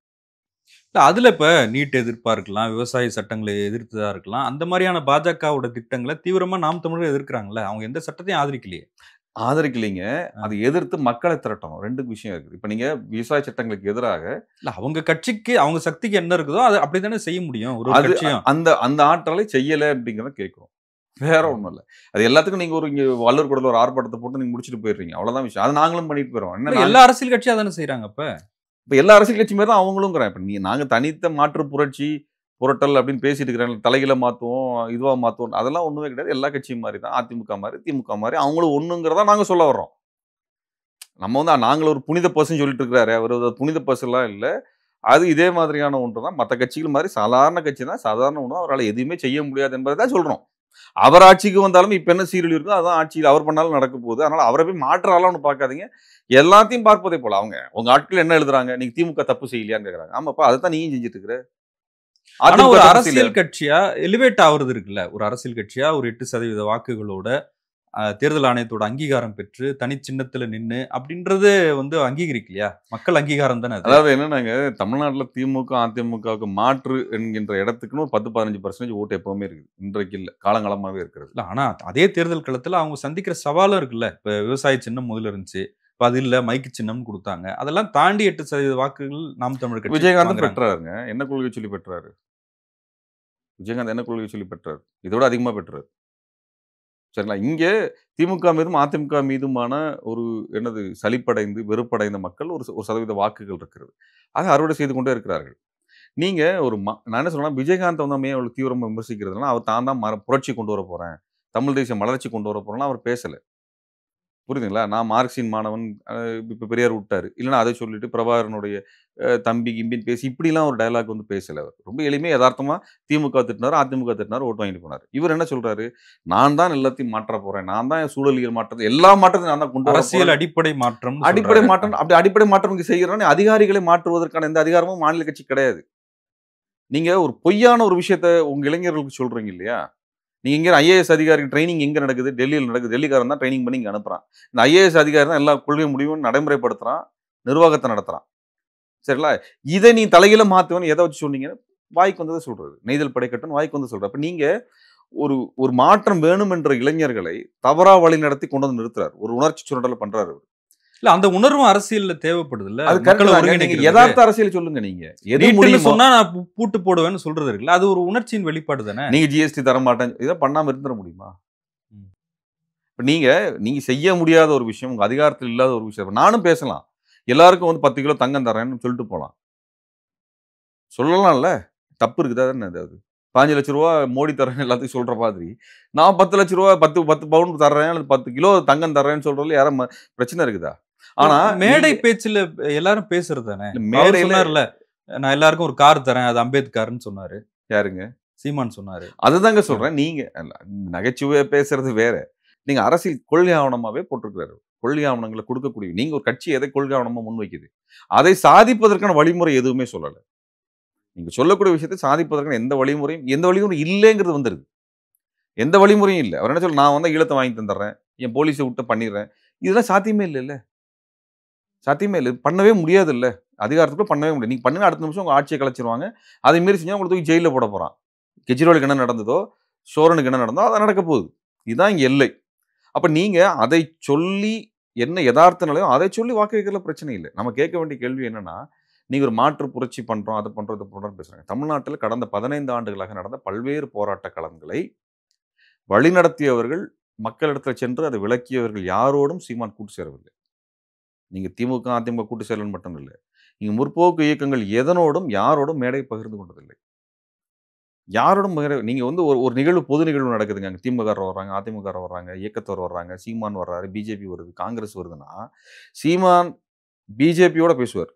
அதுல இப்ப நீட் எதிர்ப்பா இருக்கலாம், விவசாய சட்டங்களை எதிர்த்ததா இருக்கலாம். அந்த மாதிரியான பாஜகவோட திட்டங்களை தீவிரமா நாம் தமிழர் எதிர்க்கிறாங்கல்ல. அவங்க எந்த சட்டத்தையும் ஆதரிக்கலையே. ஆதரிக்கலைங்க. அதை எதிர்த்து மக்களை திரட்டணும். 2 விஷயம் இருக்கு. இப்ப நீங்க விவசாய சட்டங்களுக்கு எதிராக இல்ல அவங்க கட்சிக்கு அவங்க சக்திக்கு என்ன இருக்குதோ அது அப்படித்தானே செய்ய முடியும். ஒரு கட்சியும் அந்த ஆற்றலை செய்யல அப்படிங்கிறத கேட்கிறோம். வேற ஒண்ணும் இல்ல. அது எல்லாத்துக்கும் நீங்க இங்க வள்ளூர் கூடல ஒரு ஆர்ப்பாட்டத்தை போட்டு நீங்க முடிச்சுட்டு போயிடுறீங்க. அவ்வளவுதான் விஷயம். அது நாங்களும் பண்ணிட்டு போயிடுவோம். எல்லா அரசியல் கட்சியும் அதானே செய்யறாங்க. இப்ப எல்லா அரசியல் கட்சி மாதிரி தான் அவங்களும். இப்ப நாங்க தனித்த மாற்று புரட்டல் அப்படின்னு பேசிட்டு இருக்கிறாங்க. தலைகளை மாற்றுவோம், இதுவா மாற்றுவோம், அதெல்லாம் ஒன்றுமே கிடையாது. எல்லா கட்சியும் மாதிரி தான். அதிமுக மாதிரி, திமுக மாதிரி அவங்களும் ஒன்றுங்கிறதா நாங்கள் சொல்ல வர்றோம். நம்ம நாங்கள் ஒரு புனித பசுன்னு சொல்லிட்டு இருக்கிறாரு. அவர் புனித பசுலாம் இல்லை. அது இதே மாதிரியான ஒன்று தான். மற்ற கட்சிகள் மாதிரி சாதாரண கட்சி தான். சாதாரண ஒன்று. அவரால் எதுவுமே செய்ய முடியாது என்பதை தான் சொல்கிறோம். அவர் ஆட்சிக்கு வந்தாலும் இப்போ என்ன சீரியல் இருக்கோ அதான் ஆட்சியில் அவர் பண்ணாலும் நடக்க போகுது. அதனால் அவரை போய் மாற்றாலாம் ஒன்று பார்க்காதீங்க. எல்லாத்தையும் பார்ப்பதே போல உங்கள் ஆட்கள் என்ன எழுதுறாங்க, நீங்கள் திமுக தப்பு செய்யலையான்னு கேட்குறாங்க. ஆமாப்பா, அதை தான் நீயும் செஞ்சுட்டு இருக்கிற. ஆனா ஒரு அரசியல் கட்சியா எலிவேட் ஆகுறது இருக்குல்ல. ஒரு அரசியல் கட்சியா ஒரு 8% வாக்குகளோட தேர்தல் ஆணையத்தோட அங்கீகாரம் பெற்று தனி சின்னத்துல நின்று அப்படின்றது அங்கீகரிக்கலையா? மக்கள் அங்கீகாரம் தானே. அதாவது என்னன்னாங்க, தமிழ்நாட்டில் திமுக அதிமுகவுக்கு மாற்று என்கின்ற இடத்துக்குன்னு ஒரு 10-15% ஓட்டு எப்பவுமே இருக்குது. இன்றைக்கு இல்லை, காலங்காலமாகவே இருக்கிறது. இல்லை, ஆனா அதே தேர்தல் களத்துல அவங்க சந்திக்கிற சவாலும் இருக்குல்ல. இப்ப விவசாய சின்னம் முதல்ல இருந்துச்சு, இப்ப அது இல்ல, மைக்கு சின்னம் கொடுத்தாங்க. அதெல்லாம் தாண்டி 8% வாக்குகள் நாம் தமிழர் கட்சி விஜயகாந்த் பெற்றாருங்க. என்ன கொள்கை சொல்லி பெற்றாரு? விஜயகாந்த் என்ன கொள்கை சொல்லி பெற்றார்? இதோட அதிகமா பெற்றார். சரிங்களா? இங்கே திமுக மீதும், அதிமுக மீதுமான ஒரு என்னது சலிப்படைந்து, வெறுப்படைந்த மக்கள் ஒரு சதவீத வாக்குகள் இருக்கிறது. ஆக அறுவடை செய்து கொண்டே இருக்கிறார்கள். நீங்க ஒரு நான் என்ன சொல்றேன்னா, விஜயகாந்த் வந்து நம்ம ஏன் அவ்வளவு தீவிரமா விமர்சிக்கிறதுன்னா, அவர் தான் தான் புரட்சி கொண்டு வரப்போறேன். தமிழ் தேசியம் மலர்ச்சி கொண்டு வரப்போறேன்லாம் அவர் பேசல. புரியுதுங்களா? நான் மார்க்சின் மாணவன் இப்ப பெரியார் விட்டாரு. இல்லன்னா அதை சொல்லிட்டு பிரபாகரனுடைய தம்பி கிம்பின்னு பேசி இப்படிலாம் ஒரு டயலாக் வந்து பேசல அவர். ரொம்ப எளிமையா எதார்த்தமா திமுக திட்டினாரு, அதிமுக திட்டினாரு, ஓட்டு வாங்கிட்டு போனாரு. இவர் என்ன சொல்றாரு? நான் தான் எல்லாத்தையும் மாற்றப் போறேன். நான் தான் சூழலியல் மாற்றத்தை எல்லா மாற்றத்தையும் நான் தான் கொண்டு வரப் அரசியல் போறேன். அடிப்படை மாற்றம்னு அடிப்படை சொல்றாரு. மாற்றம் அப்படி அடிப்படை மாற்றம் இங்க செய்யறோம்னு அதிகாரிகளை மாற்றுவதற்கான எந்த அதிகாரமும் மாநில கட்சிக்கு கிடையாது. நீங்க ஒரு பொய்யான ஒரு விஷயத்த உங்க இளைஞர்களுக்கு சொல்றீங்க இல்லையா? நீங்க இங்க ஐஏஎஸ் அதிகாரிக்கு ட்ரெய்னிங் எங்க நடக்குது? டெல்லியில நடக்குது. டெல்லிக்காரன் தான் ட்ரெய்னிங் பண்ணி இங்க அனுப்புறான். இந்த ஐஏஎஸ் அதிகாரி தான் எல்லா கொள்கை முடிவும் நடைமுறைப்படுத்துறான். நிர்வாகத்த நடத்துறான். சரிங்களா? இத நீ தலைகீழா மாத்துவேன்னு எத வச்சு சொன்னீங்க? வாய்க்கு வந்தத சொல்றது. நெய்தல் படைக்கட்டும்னு வாய்க்கு வந்து சொல்றாரு. அப்ப நீங்க ஒரு ஒரு மாற்றம் வேணும் என்ற இளைஞர்களை தவறா வழிநடத்தி கொண்டு வந்து நிறுத்துறாரு. ஒரு உணர்ச்சி சுரண்டல பண்றாரு அவரு. இல்ல அந்த உணர்வும் அரசியல்ல தேவைப்படுதுல்ல. அது மக்கள கரெக்ட் தாங்க. நீங்க ஒருங்கிணைக்கிறதுக்கு. எதார்த்த அரசியல் சொல்லுங்க நீங்க. எது நீட்டுன்னு முடியுமோ சொன்னா நான் பூட்டு போடுவேன்னு சொல்றது இருக்குல்ல. அது ஒரு உணர்ச்சியின் வெளிப்பாடு தானே. நீங்க ஜிஎஸ்டி தரமாட்டேன். இத பண்ணாம இருந்துற முடியுமா? ம். இப்ப நீங்க நீங்க செய்ய முடியாத ஒரு விஷயம், உங்க அதிகாரத்தில் இல்லாத ஒரு விஷயம். நானும் பேசலாம். எல்லாருக்கும் வந்து 10 கிலோ தங்கம் தர்றேன்னு சொல்லிட்டு போலாம். சொல்லலாம்ல. தப்பு இருக்குதா தானே அது? ரூ. 15,00,000 மோடி தர்றேன்னு எல்லாத்துக்கும் சொல்ற மாதிரி, நான் ரூ. 10,00,000 10 பவுன் தர்றேன் அல்லது 10 கிலோ தங்கம் தர்றேன்னு சொல்றதுல யாரும் பிரச்சனை இருக்குதா? ஆனா மேடை நீங்க பேச்சுல எல்லாரும் பேசுறது தானே. அவர் மேடையில சொன்னார்ல, நான் எல்லாருக்கும் ஒரு கார் தரேன். அது அம்பேத்கர்ன்னு சொன்னாரு. யாருங்க? சீமான் சொன்னாரு. அதுதாங்க சொல்றேன். நீங்க நகைச்சுவையா பேசுறது வேற. நீங்க அரசியல் கொள்கை ஆவணமாவே போட்டிருக்கிறாரு. கொள்கை ஆவணங்கள குடுக்கக்கூடிய நீங்க ஒரு கட்சி எதை கொள்கை ஆவணமா முன்வைக்குது? அதை சாதிப்பதற்கான வழிமுறை எதுவுமே சொல்லல. நீங்க சொல்லக்கூடிய விஷயத்தை சாதிப்பதற்கான எந்த வழிமுறையும் இல்லைங்கிறது வந்துருது. எந்த வழிமுறையும் இல்ல. அவர் என்ன சொல்ல நான் வந்தா ஈழத்த வாங்கி தந்துர்றேன். என் போலீஸ விட்டு பண்ணிர்றேன். இதெல்லாம் சாத்தியமே இல்லல்ல. சாத்தியமே இல்ல. பண்ணவே முடியாதுல்ல. அதிகாரத்துக்குள்ள பண்ணவே முடியாது. நீங்க பண்ணுங்க அடுத்த நிமிஷம் உங்க ஆட்சிய கலைச்சிருவாங்க. அதை மீறி செஞ்சா உங்கள தூக்கி ஜெயில்ல போட போறான். கெஜ்ரிவாலுக்கு என்ன நடந்ததோ, சோரனுக்கு என்ன நடந்ததோ அதான் நடக்க போகுது. இதுதான் இங்க எல்லை. அப்ப நீங்க அதை சொல்லி என்ன எதார்த்த நிலையோ அதை சொல்லி வாக்கு கேட்கறதுல பிரச்சனை இல்ல. நம்ம கேட்க வேண்டிய கேள்வி என்னன்னா, நீங்க ஒரு மாற்று புரட்சி பண்றோம், அத பண்றோம், இத பண்றோம்னு பேசுறாங்க. தமிழ்நாட்டில கடந்த 15 ஆண்டுகளாக நடந்த பல்வேறு போராட்ட களங்களை வழிநடத்தியவர்கள், மக்களிடத்துல சென்று அதை விளக்கியவர்கள் யாரோடும் சீமான் கூட்டு சேரவில்லை. நீங்க திமுக, அதிமுக கூட்டு சேரலன்னு மட்டும் இல்ல. நீங்க முற்போக்கு இயக்கங்கள் எதனோடும், யாரோடும் மேடை பகிர்ந்து கொண்டதில்லை. யாரோடும் நீங்க வந்து ஒரு ஒரு நிகழ்வு பொது நிகழ்வு நடக்குதுங்க. அங்க திமுககாரர் வர்றாங்க, அதிமுககாரர் வர்றாங்க, இயக்கத்தவர் வர்றாங்க, சீமான் வர்றாரு, பிஜேபி வருது, காங்கிரஸ் வருதுன்னா, சீமான் பிஜேபியோட பேசுவார்.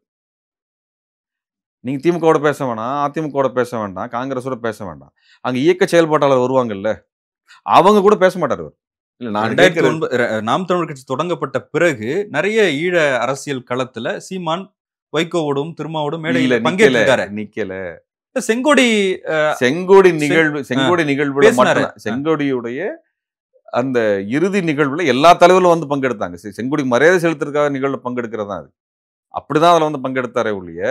நீங்க திமுகவோட பேச வேணாம், அதிமுகவோட பேச வேண்டாம், காங்கிரஸோட பேச வேண்டாம். அங்க இயக்க செயல்பாட்டாளர் வருவாங்கல்ல, அவங்க கூட பேச மாட்டாரு அவரு. இல்ல நான் கேட்கிறேன் 2009 நாம் தமிழர் கட்சி தொடங்கப்பட்ட பிறகு நெறைய ஈழ அரசியல் களத்துல சீமான் வைகோவோடும், திருமாவோடும் இல்ல மேடையில நிக்கல, பங்கேற்றிருக்காரு. நிக்கல. செங்கோடி செங்கோடி செங் செங்கோடி நிகழ்வுல பேசினாரு. மட்டும் செங்கோடியுடைய அந்த இறுதி நிகழ்வுல எல்லா தலைவர்களும் வந்து பங்கெடுத்தாங்க. செங்கோடிக்கு மரியாதை செலுத்துறதுக்காக நிகழ்வுல பங்கெடுக்கிறது தான் அது. அப்படிதான் அதுல வந்து பங்கெடுத்தாரே ஒழிய,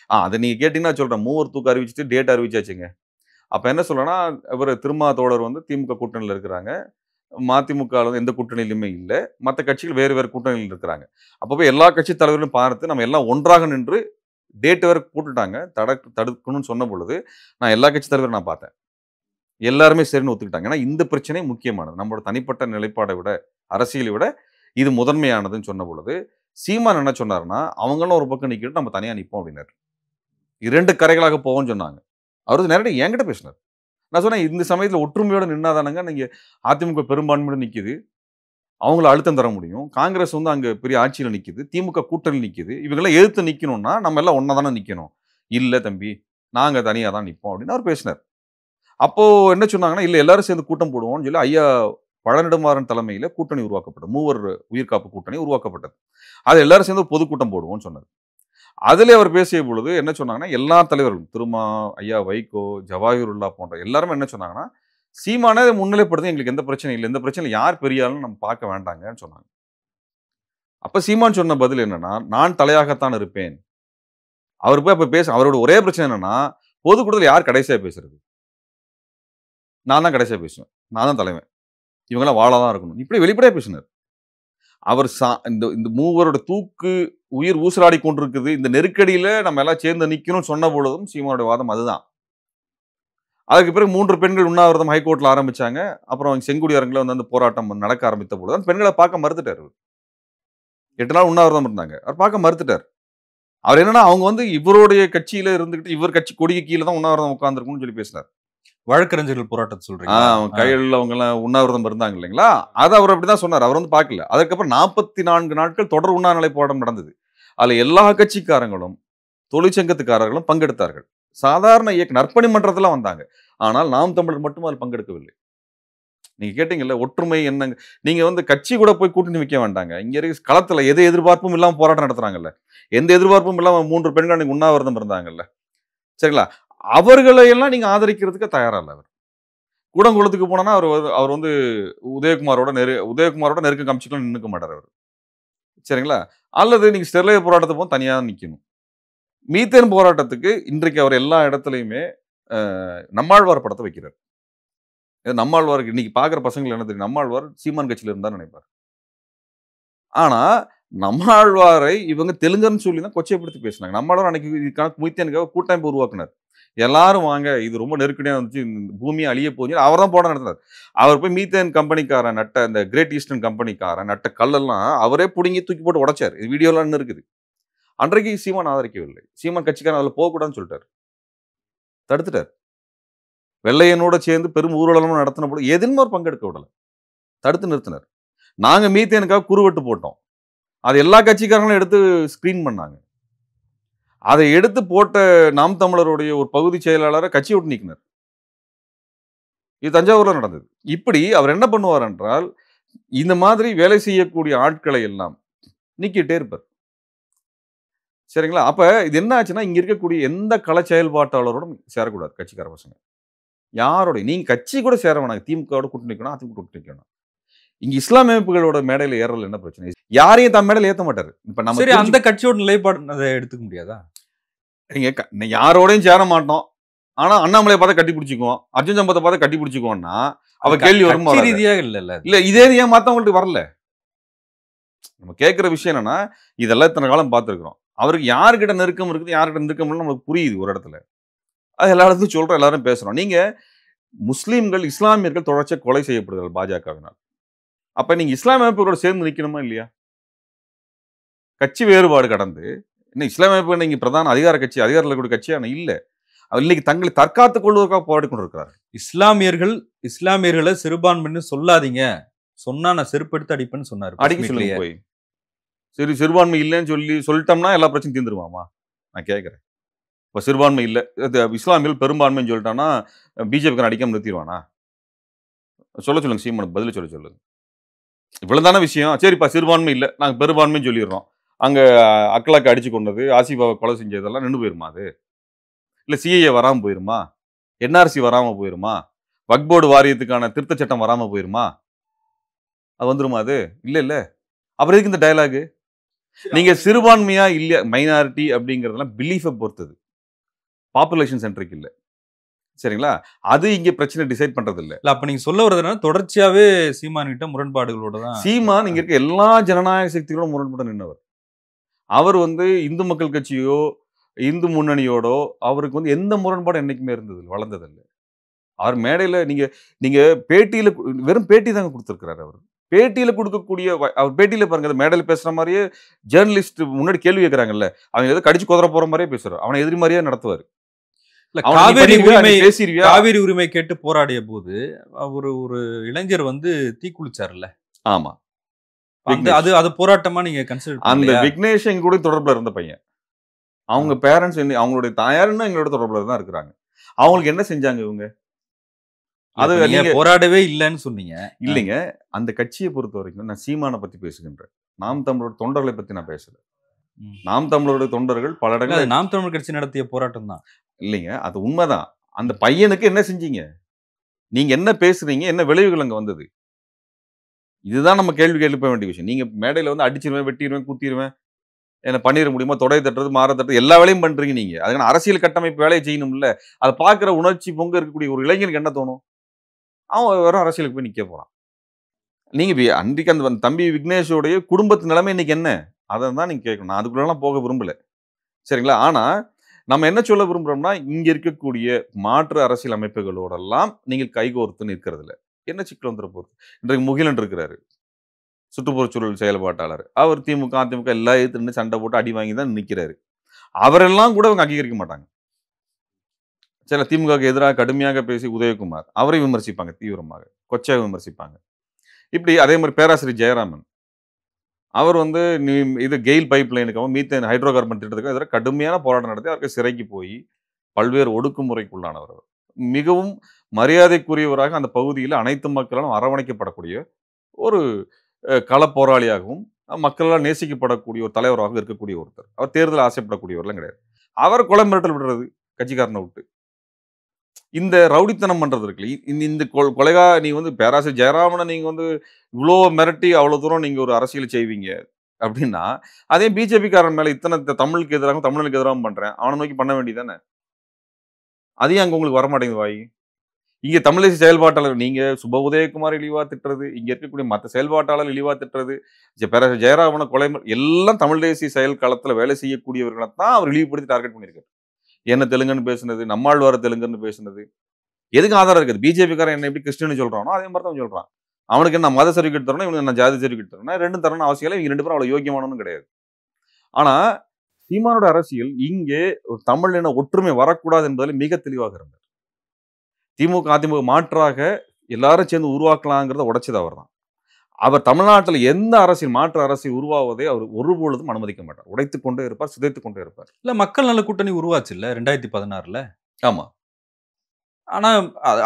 அத நீங்க கேட்டீங்கன்னா சொல்றேன். மூவர் தூக்கு அறிவிச்சுட்டு டேட் அறிவிச்சாச்சுங்க. அப்ப என்ன சொல்றேன்னா, இவரு திருமா தோழர் வந்து திமுக கூட்டணியில இருக்கிறாங்க. மதிமுகல வந்து எந்த கூட்டணியிலுமே இல்ல. மத்த கட்சிகள் வேறு வேறு கூட்டணியில இருக்கிறாங்க. அப்ப போய் எல்லா கட்சி தலைவர்களையும் பார்த்து நம்ம எல்லாம் ஒன்றாக நின்று டேட் வேற போட்டுட்டாங்க. தடுக்கணும்னு சொன்ன பொழுது, நான் எல்லா கட்சி தலைவரையும் நான் பார்த்தேன். எல்லாருமே சரின்னு ஒத்துக்கிட்டாங்க. ஏன்னா இந்த பிரச்சனை முக்கியமானது. நம்மளோட தனிப்பட்ட நிலைப்பாட விட, அரசியலை விட இது முதன்மையானதுன்னு சொன்ன பொழுது, சீமான் என்ன சொன்னாருன்னா, அவங்களும் ஒரு பக்கம் நிக்கட்டும், நம்ம தனியா நிப்போம் அப்படின்னாரு. 2 கரைகளாக போவோம்ன்னு சொன்னாங்க. அவரு வந்து நேரடியா என்கிட்ட பேசினாரு. நான் சொன்னேன், இந்த சமயத்துல ஒற்றுமையோட நின்னா தானங்க நீங்க அதிமுக பெரும்பான்மையோட நிக்குது. அவங்கள அழுத்தம் தர முடியும். காங்கிரஸ் வந்து அங்க பெரிய ஆட்சியில நிக்குது. திமுக கூட்டணியில நிக்குது. இவங்கலாம் எதிர்த்து நிக்கணும்னா, நம்ம எல்லாம் ஒண்ணா தானே நிக்கணும். இல்ல தம்பி, நாங்க தனியா தான் நிப்போம் அப்படின்னு அவரு பேசினாரு. அப்போ என்ன சொன்னாங்கன்னா, இல்ல எல்லாரும் சேர்ந்து கூட்டம் போடுவோம்னு சொல்லி ஐயா பழநெடுமாறன் தலைமையில கூட்டணி உருவாக்கப்பட்டது. மூவர் உயிர்காப்பு கூட்டணி உருவாக்கப்பட்டது. அது எல்லாரும் சேர்ந்து ஒரு பொதுக்கூட்டம் போடுவோம்னு சொன்னாரு. அதிலே அவர் பேசிய பொழுது என்ன சொன்னாங்கன்னா, எல்லா தலைவர்களும் திருமா, ஐயா வைகோ, ஜவாஹிருல்லா போன்ற எல்லாருமே என்ன சொன்னாங்கன்னா, சீமானே முன்னிலைப்படுத்தி எங்களுக்கு எந்த பிரச்சனையும் இல்ல. இந்த பிரச்சனையில யார் பெரிய ஆளுன்னு நம்ம பார்க்க வேண்டாங்கன்னு சொன்னாங்க. அப்ப சீமான் சொன்ன பதில் என்னன்னா, நான் தலையாகத்தான் இருப்பேன். அவரு போய் அப்ப அவரோட ஒரே பிரச்சனை என்னன்னா, பொதுக்கூட்டத்துல யார் கடைசியா பேசுறது? நான் தான் கடைசியா பேசுவேன். நான் தான் தலைவன். இவங்கலாம் வாளா தான் இருக்கணும். இப்படி வெளிப்படையா பேசினாரு. அவர் இந்த இந்த மூவரோட தூக்கு உயிர் ஊசலாடி கொண்டிருக்குது. இந்த நெருக்கடியில நம்ம எல்லாம் சேர்ந்து நிக்கணும்னு சொன்ன பொழுதும் சீமானுடைய வாதம் அதுதான். அதுக்கு பிறகு 3 பெண்கள் உண்ணாவிரதம் ஹைகோர்ட்ல ஆரம்பிச்சாங்க. அப்புறம் செங்குடி அரங்குல வந்து அந்த போராட்டம் நடக்க ஆரம்பித்த பொழுது அந்த பெண்கள பார்க்க மறுத்துட்டாரு அவரு. 8 நாள் உண்ணாவிரதம் இருந்தாங்க. அவர் பார்க்க மறுத்துட்டார். அவர் என்னன்னா, அவங்க வந்து இவருடைய கட்சியில இருந்துகிட்டு, இவர் கட்சி கொடிக்கு கீழ தான் உண்ணாவிரதம் உட்கார்ந்திருக்கணும்னு சொல்லி பேசினார். வழக்கறிஞர்கள் போராட்டத்தை சொல்றீங்களா? அவங்க கையெழுல அவங்கலாம் உண்ணாவிரதம் இருந்தாங்க இல்லைங்களா? அத அவர் அப்படிதான் சொன்னார். அவர் வந்து பார்க்கல. அதுக்கப்புறம் 44 நாட்கள் தொடர் உண்ணாநிலை போராட்டம் நடந்தது. அதுல எல்லா கட்சிக்காரங்களும், தொழிற்சங்கத்துக்காரர்களும் பங்கெடுத்தார்கள். சாதாரண நற்பணி மன்றத்துல வந்தாங்க. ஆனால் நாம் தமிழர் மட்டும் அதில் பங்கெடுக்கவில்லை. நீங்க கேட்டீங்கல்ல, ஒற்றுமை என்னங்க? நீங்க வந்து கட்சி கூட போய் கூட்டணி வைக்க வேண்டாங்க. இங்க இருக்க களத்துல எது எதிர்பார்ப்பும் இல்லாம போராட்டம் நடத்துறாங்கல்ல. எந்த எதிர்பார்ப்பும் இல்லாம 3 பெண்கள் அன்னைக்கு உண்ணாவிரதம் இருந்தாங்கல்ல. சரிங்களா? அவர்களை எல்லாம் நீங்க ஆதரிக்கிறதுக்கு தயாரா இல்ல அவர். கூடங்குளத்துக்கு போனா அவர் வந்து உதயகுமாரோட நெருக்கம் காமிச்சுக்கலாம் நின்னுக்க மாட்டார் அவர். சரிங்களா? அல்லது நீங்க ஸ்டெர்லைட் போராட்டத்துக்கு போக தனியா நிக்கணும். மீத்தேன் போராட்டத்துக்கு இன்றைக்கு அவர் எல்லா இடத்துலயுமே நம்மாழ்வார் படத்தை வைக்கிறார். நம்மாழ்வாருக்கு இன்னைக்கு பார்க்குற பசங்களுக்கு என்ன தெரியும்? நம்மாழ்வார் சீமான் கட்சியில இருந்தான்னு நினைப்பார். ஆனா, நம்மாழ்வாரை இவங்க தெலுங்கன்னு சொல்லி தான் கொச்சைப்படுத்தி பேசினாங்க. நம்மாழ்வார் அன்னைக்கு இதுக்கான மீத்தேனுக்காக கூட்டமைப்பு உருவாக்குனார். எல்லாரும் வாங்க, இது ரொம்ப நெருக்கடியா வந்துச்சு, இந்த பூமியே அழிய போகுது. அவர் தான் போராட்டம் நடத்தினார். அவர் போய் மீத்தேன் கம்பெனிக்காரன் நட்ட இந்த கிரேட் ஈஸ்டர்ன் கம்பெனிக்காரன் நட்ட கல்லெல்லாம் அவரே புடுங்கி தூக்கி போட்டு உடைச்சார். இது வீடியோலாம் இன்னும் இருக்குது. அன்றைக்கு சீமான் ஆதரிக்கவில்லை. சீமான் கட்சிக்காரன் அதுல போகக்கூடாதுன்னு சொல்லிட்டார். தடுத்துட்டார். வெள்ளையனோட சேர்ந்து பெரும் ஊர்வலமும் நடத்தின போது எதிலும் அவர் பங்கெடுக்க விடல. தடுத்து நிறுத்தினார். நாங்க மீத்தேனுக்காக குறுவெட்டு போட்டோம். அது எல்லா கட்சிக்காரங்களும் எடுத்து ஸ்கிரீன் பண்ணாங்க. அதை எடுத்து போட்ட நாம் தமிழருடைய ஒரு பகுதி செயலாளரை கட்சியை விட்டு நீக்கினார். இது தஞ்சாவூர்ல நடந்தது. இப்படி அவர் என்ன பண்ணுவார் என்றால், இந்த மாதிரி வேலை செய்யக்கூடிய ஆட்களை எல்லாம் நீக்கிட்டே இருப்பார். சரிங்களா? அப்ப இது என்ன ஆச்சுன்னா, இங்க இருக்கக்கூடிய எந்த கள செயல்பாட்டாளரோடும் சேரக்கூடாது கட்சிக்கார பசங்க. யாரோட நீங்க கட்சி கூட சேர வேணாங்க. திமுகவோட கூட்டணி வைக்கணும், அதிமுக கூட்டணி வைக்கணும். இங்க இஸ்லாமிய அமைப்புகளோட மேடையில ஏறல என்ன பிரச்சனை? யாரையும் தன் மேடையில ஏத்த மாட்டாரு. இப்ப நம்ம சரி, அந்த கட்சியோட நிலைப்பாடு அதை எடுத்துக்க முடியாதா? நீங்க யாரோடையும் சேர மாட்டோம். ஆனா அண்ணாமலையை பார்த்தா கட்டி பிடிச்சிக்குவோம். அர்ஜுன் சம்பத்தை பார்த்தா கட்டி பிடிச்சிக்குவோம்னா அவ கேள்வி வருமா? கட்சி ரீதியாக இல்ல. இல்ல இதே ஏன் மத்தவங்களுக்கு வரல? நம்ம கேட்கிற விஷயம் என்னன்னா, இதெல்லாம் இத்தனை காலம் பார்த்திருக்கிறோம். அவருக்கு யார்கிட்ட நெருக்கம் இருக்குது, யார்கிட்ட நெருக்கம் இல்ல நமக்கு புரியுது ஒரு இடத்துல. அது எல்லா இடத்துலயும் சொல்றோம், எல்லாரும் பேசுறோம். நீங்க முஸ்லிம்கள், இஸ்லாமியர்கள் தொடர்ச்சியா கொலை செய்யப்படுகிறார்கள் பாஜகவினால். அப்ப நீங்க இஸ்லாமிய அமைப்புகளோட சேர்ந்து நிக்கணுமா இல்லையா? கட்சி வேறுபாடு கடந்து இன்னும் இஸ்லாமிய அமைப்பு நீங்க பிரதான அதிகார கட்சி, அதிகாரத்தில் இருக்கக்கூடிய கட்சியான இல்ல. இன்னைக்கு தங்களை தற்காத்துக் கொள்வதற்காக போராடி கொண்டிருக்கிறார்கள். இஸ்லாமியர்களை சிறுபான்மைன்னு சொல்லாதீங்க. சொன்னா நான் செருப்படுத்து அடிப்பேன்னு சொன்னாரு. அடிக்க சொல்லுங்க போய். சரி, சிறுபான்மை இல்லைன்னு சொல்லிட்டோம்னா எல்லா பிரச்சனையும் தீர்ந்துருவாமா? நான் கேட்கிறேன். இப்ப சிறுபான்மை இல்ல, இஸ்லாமியர்கள் பெரும்பான்மைன்னு சொல்லிட்டான்னா பிஜேபிக்காரன் அடிக்காம நிறுத்திடுவானா? சொல்லுங்க சீமானுக்கு பதில் சொல்லுங்க. இவ்வளவுதான விஷயம். சரிப்பா, சிறுபான்மை இல்ல, நாங்க பெரும்பான்மைன்னு சொல்லிடுறோம். அங்க அக்கலாக்கு அடிச்சு கொண்டது, ஆசிஃபாவை கொலை செஞ்சதெல்லாம் நின்று போயிருமா அது? இல்ல சிஏஏ வராம போயிருமா? என்ஆர்சி வராம போயிருமா? வக்ஃப் போர்டு வாரியத்துக்கான திருத்த சட்டம் வராம போயிருமா? அது வந்துருமா அது? இல்ல. அப்புறம் எதுக்கு இந்த டயலாக்? நீங்க சிறுபான்மையா இல்ல மைனாரிட்டி அப்படிங்கறதெல்லாம் பிலீஃபை பொறுத்தது. பாப்புலேஷன் சென்ட்ரிக் இல்ல. சரிங்களா? அது இங்க பிரச்சனை டிசைட் பண்றது இல்ல. அப்ப நீங்க சொல்ல வரதுனால தொடர்ச்சியாவே சீமான் கிட்ட முரண்பாடுகளோட தான். சீமான் இங்க இருக்க எல்லா ஜனநாயக சக்திகளோட முரண்பட நின்றவர். அவர் வந்து இந்து மக்கள் கட்சியோ, இந்து முன்னணியோடோ அவருக்கு வந்து எந்த முரண்பாடும் என்னைக்குமே வளர்ந்தது இல்ல. அவர் மேடையில நீங்க பேட்டியில வெறும் பேட்டி தாங்க கொடுத்திருக்கிறாரு அவர். பேட்டியில கொடுக்கக்கூடிய அவர் பேட்டியில பாருங்க, மேடையில பேசுற மாதிரியே ஜேர்னலிஸ்ட் முன்னாடி கேள்வி கேட்கறாங்கல்ல, அவங்க ஏதோ கடிச்சு குதற போற மாதிரியே பேசுறாரு. அவனை எதிரி மாதிரியே நடத்துவாரு. காவிரி உரிமை கேட்டு போராடிய போது ஒரு இளைஞர் வந்து தீக்குளிச்சார்ல. ஆமா, அது போராட்டமா நீங்க கன்சிடர் அந்த விக்னேஷ் எங்க கூட தொடர்புல இருந்த பையன். அவங்க பேரண்ட்ஸ் அவங்களுடைய தாயாருன்னு எங்களோட தொடர்புல தான் இருக்கிறாங்க. அவங்களுக்கு என்ன செஞ்சாங்க இவங்க? அது நீங்க போராடவே இல்லைன்னு சொன்னீங்க. இல்லைங்க, அந்த கட்சியை பொறுத்த வரைக்கும் நான் சீமானை பத்தி பேசுகின்றேன். நாம் தமிழோட தொண்டர்களை பத்தி நான் பேசல. நாம் தமிழருடைய தொண்டர்கள் பல இடங்கள் நாம் தமிழர் கட்சி நடத்திய போராட்டம் தான். இல்லைங்க, அது உண்மைதான். அந்த பையனுக்கு என்ன செஞ்சீங்க? நீங்க என்ன பேசுறீங்க? என்ன விளைவுகள் அங்க வந்தது? இதுதான் நம்ம கேள்வி எழுப்ப வேண்டிய விஷயம். நீங்க மேடையில வந்து அடிச்சிருவேன், வெட்டிடுவேன், குத்திடுவேன், என்ன பண்ணிட முடியுமா? தொடை தட்டுறது, மாற தட்டுறது, எல்லா வேலையும் பண்றீங்க நீங்க. அதுக்கான அரசியல் கட்டமைப்பு வேலையை செய்யணும்ல. அதை பார்க்கிற உணர்ச்சி பொங்க இருக்கக்கூடிய ஒரு இளைஞனுக்கு என்ன தோணும்? அவன் வெறும் அரசியலுக்கு போய் நிக்க போறான். நீங்க அன்றைக்கு அந்த தம்பி விக்னேஷோடைய குடும்பத்து நிலைமை இன்னைக்கு என்ன? அதை தான் நீங்க கேட்கணும். நான் அதுக்குள்ளலாம் போக விரும்பல. சரிங்களா? ஆனா நம்ம என்ன சொல்ல விரும்புறோம்னா, இங்க இருக்கக்கூடிய மாற்று அரசியல் அமைப்புகளோடெல்லாம் நீங்கள் கைகோர்த்து நிற்கிறது இல்ல. என்ன சிக்கல் வந்துற போகுது? இன்றைக்கு முகிலன் இருக்கிறாரு. சுற்றுப்புறச்சூழல் செயல்பாட்டாளர். அவர் திமுக, அதிமுக எல்லாம் எதிர்த்து நின்னு சண்டை போட்டு அடி வாங்கி தான் நிக்கிறாரு. அவரெல்லாம் கூட இவங்க அங்கீகரிக்க மாட்டாங்க. சில திமுகவுக்கு எதிராக கடுமையாக பேசி உதயகுமார், அவரை விமர்சிப்பாங்க தீவிரமாக. கொச்சையா விமர்சிப்பாங்க. இப்படி அதே மாரி பேராசிரியர் ஜெயராமன். அவர் வந்து இது கெயில் பைப் லைனுக்காகவும், மீத்தேன் ஹைட்ரோ கார்பன் திட்டத்துக்கும் எதிராக கடுமையான போராட்டம் நடத்தி அவருக்கு சிறைக்கு போய் பல்வேறு ஒடுக்குமுறைக்குள்ளானவர் அவர். மிகவும் மரியாதைக்குரியவராக அந்த பகுதியில அனைத்து மக்களாலும் அரவணைக்கப்படக்கூடிய ஒரு களப் போராளியாகவும், மக்களால் நேசிக்கப்படக்கூடிய ஒரு தலைவராக இருக்கக்கூடிய ஒருத்தர். அவர் தேர்தல் ஆசைப்படக்கூடியவர்லாம் கிடையாது. அவர் கொலை மிரட்டல் விடுறது கட்சிக்காரனை விட்டு. இந்த ரவுடித்தனம் பண்றது இருக்குல்ல, இந்த கொலைகா நீ வந்து பேராசிரியர் ஜெயராமன நீங்க வந்து இவ்ளோ மிரட்டி அவ்வளோ தூரம் நீங்க ஒரு அரசியல் செய்வீங்க அப்படின்னா, அதே பிஜேபிக்காரன் மேல இத்தனை தமிழுக்கு எதிராகவும், தமிழனுக்கு எதிராகவும் பண்றேன். அவன நோக்கி பண்ண வேண்டியது தானே? அது ஏன் அங்க உங்களுக்கு வரமாட்டேங்குது வாய்? இங்க தமிழ் தேசிய செயல்பாட்டாளர் நீங்க சுப உதயகுமார் இழிவா திட்டுறது, இங்க இருக்கக்கூடிய மத்த செயல்பாட்டாளர் இழிவா திட்டுறது, பேராசிரியர் ஜெயராமன கொலை எல்லாம் தமிழ் தேசிய செயல் களத்துல வேலை செய்யக்கூடியவர்கள தான் அவர் இழிவுபடுத்தி டார்கெட் பண்ணியிருக்காரு. என்ன தெலுங்குன்னு பேசுனது, நம்மாழ்வார தெலுங்குன்னு பேசுனது. எதுக்கு ஆதாரம் இருக்குது? பிஜேபிக்காரன் என்ன எப்படி கிறிஸ்டின்னு சொல்றானோ, அதே மாரி தான் சொல்றான். அவனுக்கு என்ன மத சர்டிஃபிகேட் தரணும், இவனுக்கு என்ன ஜாதி சர்டிஃபிகேட் தரணும். 2ம் தரணும்னு அவசியம் இல்ல. இவங்க 2 பேரும் அவ்வளவு யோக்கியமானவனும் கிடையாது. ஆனா, சீமானோட அரசியல் இங்கே ஒரு தமிழ் இன ஒற்றுமை வரக்கூடாது என்பதில் மிக தெளிவாக இருந்தார். திமுக, அதிமுக மாற்றாக எல்லாரும் சேர்ந்து உருவாக்கலாங்கிறத உடைச்சது அவர்தான். அவர் தமிழ்நாட்டில் எந்த அரசியல் மாற்று அரசியல் உருவாவதை அவர் ஒருபொழுதும் அனுமதிக்க மாட்டார். உடைத்துக் கொண்டே இருப்பார், சிதைத்துக் கொண்டே இருப்பார். இல்ல மக்கள் நல கூட்டணி உருவாச்சுல்ல 2016ல. ஆமா. ஆனா